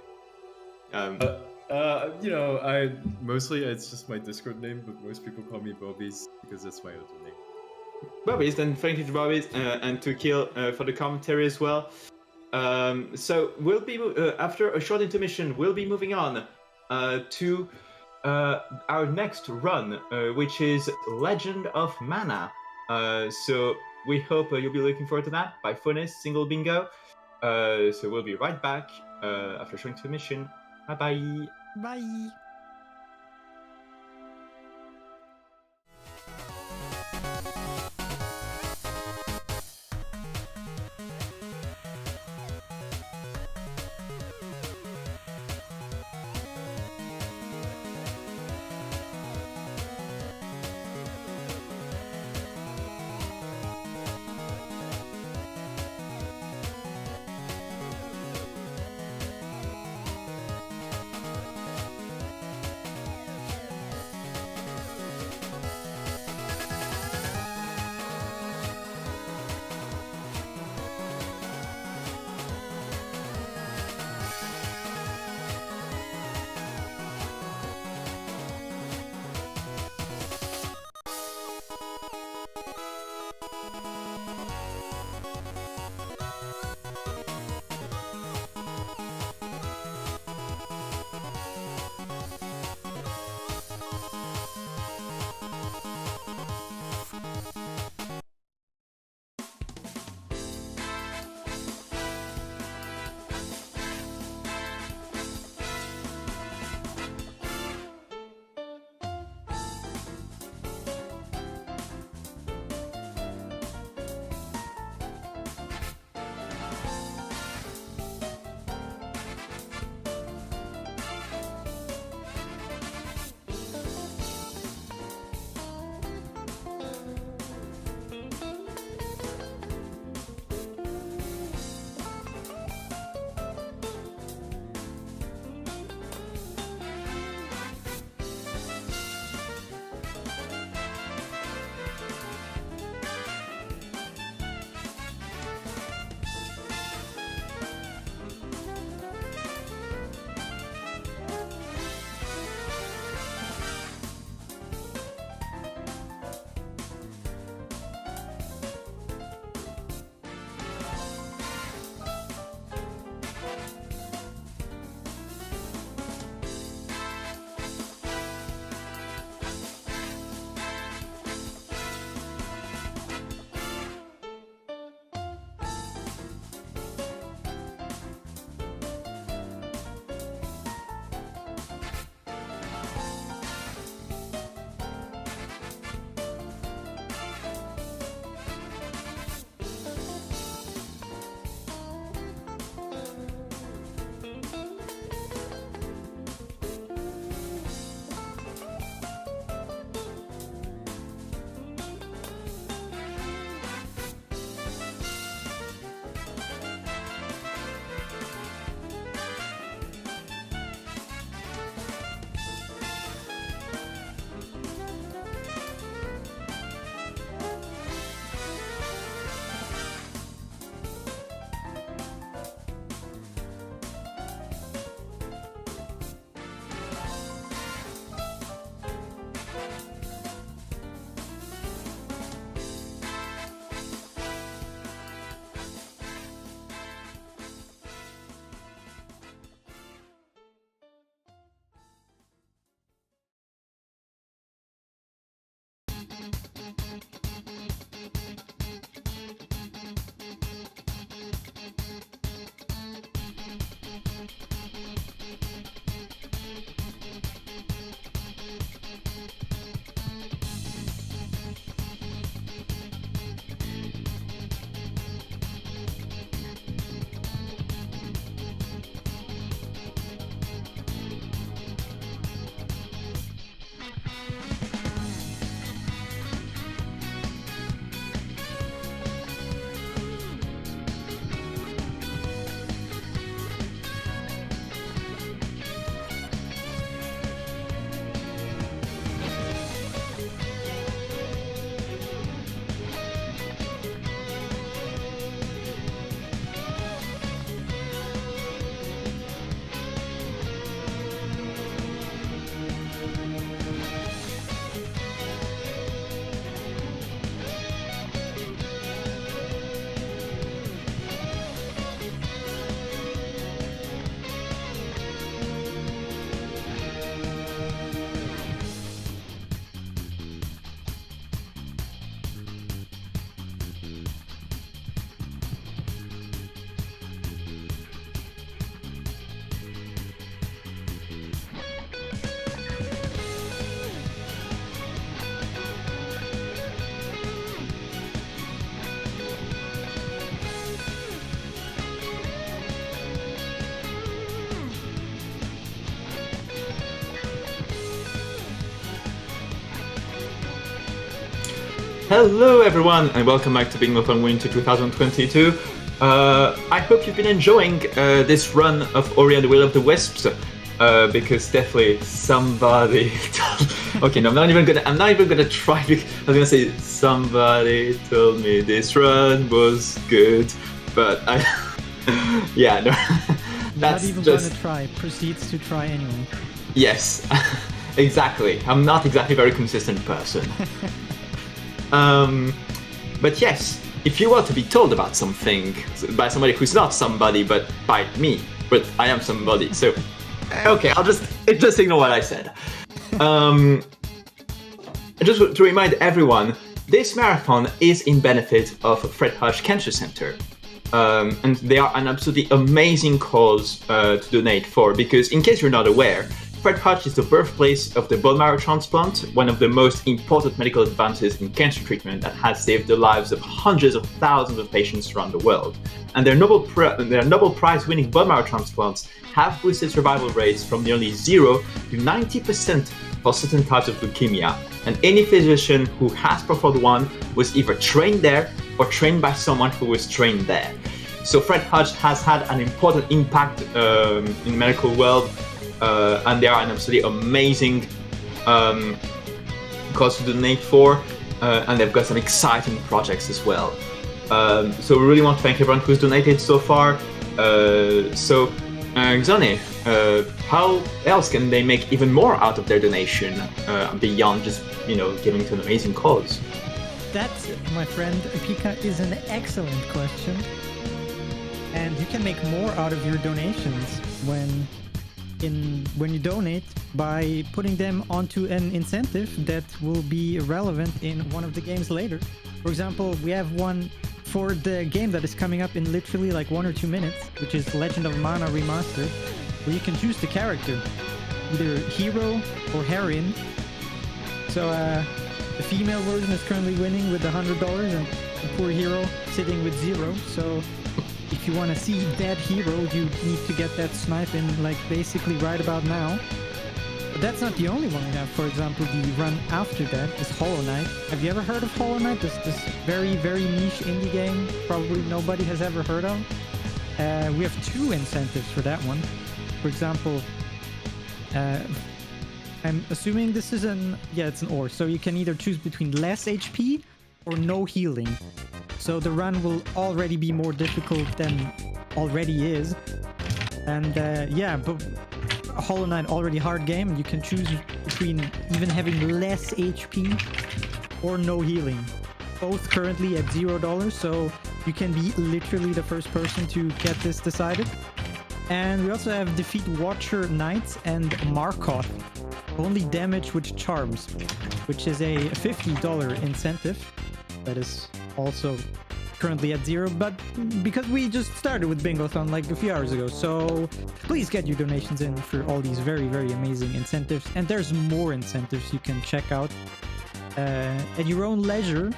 You know, it's just my Discord name, but most people call me Bobbies because that's my other name. Bobbies, then thank you to Bobbies and to Kill for the commentary as well. So we'll be after a short intermission, we'll be moving on to our next run, which is Legend of Mana. So we hope you'll be looking forward to that by Funis, Single Bingo. So we'll be right back after showing to mission. Bye bye. Bye. Hello everyone and welcome back to Bingothon Winter 2022. I hope you've been enjoying this run of Ori and the Will of the Wisps, because definitely somebody okay, no, I'm not even gonna try, because I was gonna say somebody told me this run was good, but I yeah, no. That's not even just gonna try, proceeds to try anyway. Yes. Exactly. I'm not exactly a very consistent person. But yes, if you were to be told about something by somebody who's not somebody, but by me, but I am somebody, so okay, I'll just ignore what I said. Just to remind everyone, this marathon is in benefit of Fred Hutch Cancer Centre. And they are an absolutely amazing cause to donate for, because in case you're not aware, Fred Hutch is the birthplace of the bone marrow transplant, one of the most important medical advances in cancer treatment that has saved the lives of hundreds of thousands of patients around the world. And their Nobel Prize-winning bone marrow transplants have boosted survival rates from nearly 0 to 90% for certain types of leukemia. And any physician who has performed one was either trained there or trained by someone who was trained there. So Fred Hutch has had an important impact in the medical world. And they are an absolutely amazing cause to donate for, and they've got some exciting projects as well. So we really want to thank everyone who's donated so far. Xone, how else can they make even more out of their donation beyond just, giving to an amazing cause? That, my friend Pika, is an excellent question. And you can make more out of your donations when you donate by putting them onto an incentive that will be relevant in one of the games later. For example, we have one for the game that is coming up in literally like 1 or 2 minutes, which is Legend of Mana Remastered, where you can choose the character, either hero or heroine. So the female version is currently winning with $100 and the poor hero sitting with 0. So if you want to see that hero, you need to get that snipe in like basically right about now. But that's not the only one we have. For example, the run after that is Hollow Knight. Have you ever heard of Hollow Knight? This very, very niche indie game probably nobody has ever heard of. We have 2 incentives for that one. For example, I'm assuming this is it's an or. So you can either choose between less HP or no healing. So the run will already be more difficult than already is. And but Hollow Knight already hard game, and you can choose between even having less HP or no healing. Both currently at $0, so you can be literally the first person to get this decided. And we also have Defeat Watcher Knights and Markoth. Only damage with charms, which is a $50 incentive. That is also currently at 0, but because we just started with Bingothon like a few hours ago, so please get your donations in for all these very, very amazing incentives. And there's more incentives you can check out at your own leisure.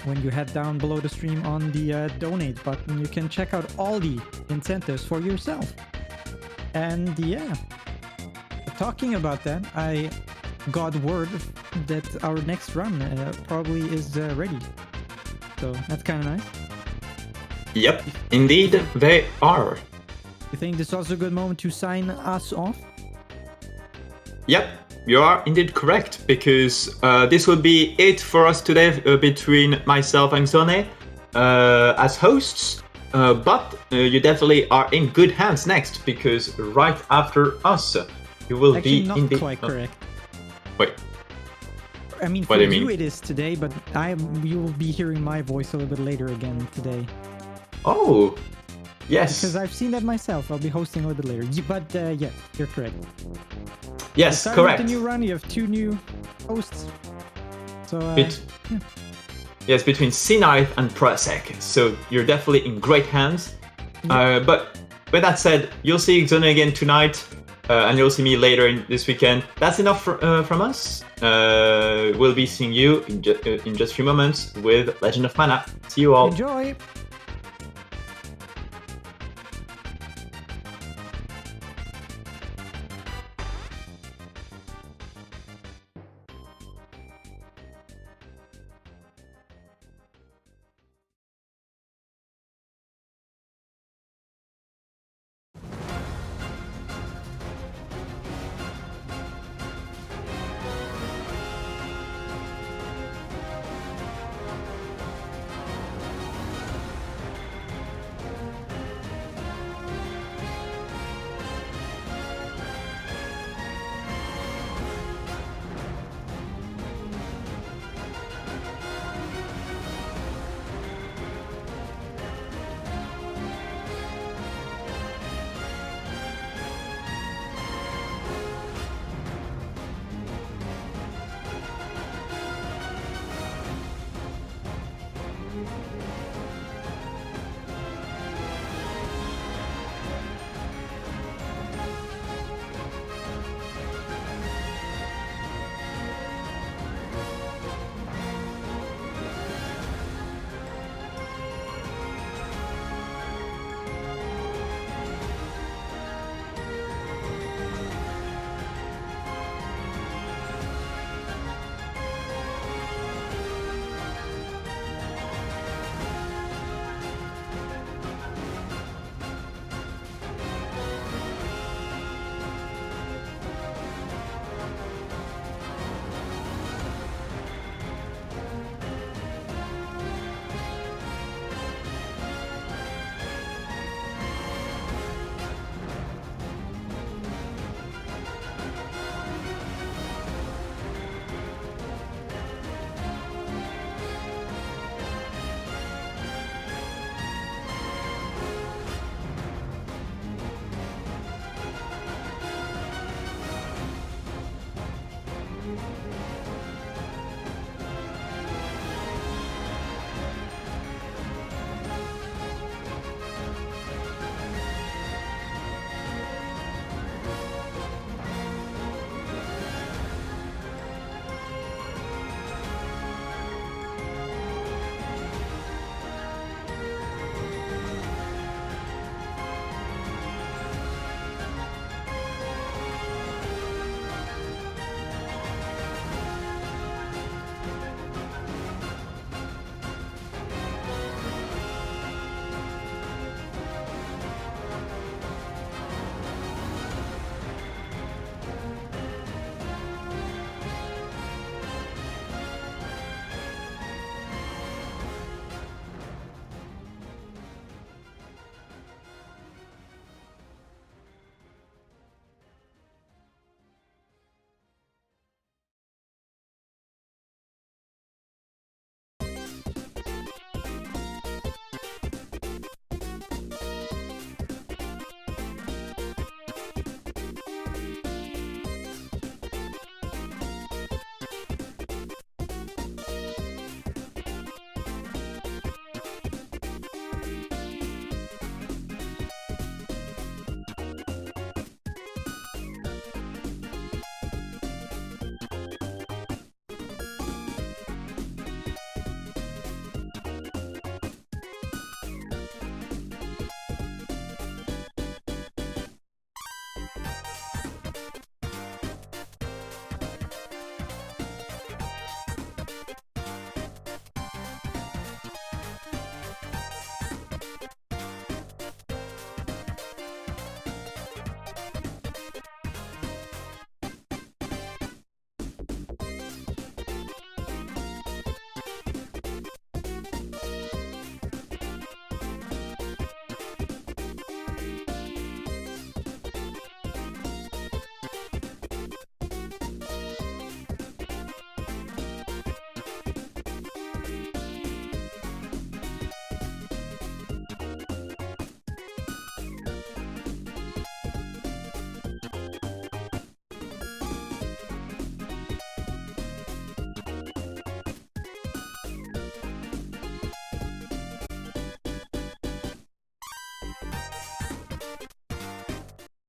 When you head down below the stream on the donate button, you can check out all the incentives for yourself. And talking about that, I got word that our next run probably is ready. So that's kind of nice. Yep, indeed they are. You think this is also a good moment to sign us off? Yep, you are indeed correct, because this will be it for us today between myself and Xone as hosts. But you definitely are in good hands next, because right after us, you will actually be not in the... quite correct. Wait. I mean, for you it is today, but you will be hearing my voice a little bit later again today. Oh, yes. Because I've seen that myself. I'll be hosting a little bit later. But yeah, you're correct. Yes, correct. correct. With the new run, you have 2 new hosts. So yes, between C-Knife and Prasek. So you're definitely in great hands. Yeah. But with that said, you'll see Xone again tonight. And you'll see me later this weekend. That's enough from us. We'll be seeing you in just a few moments with Legend of Mana. See you all. Enjoy!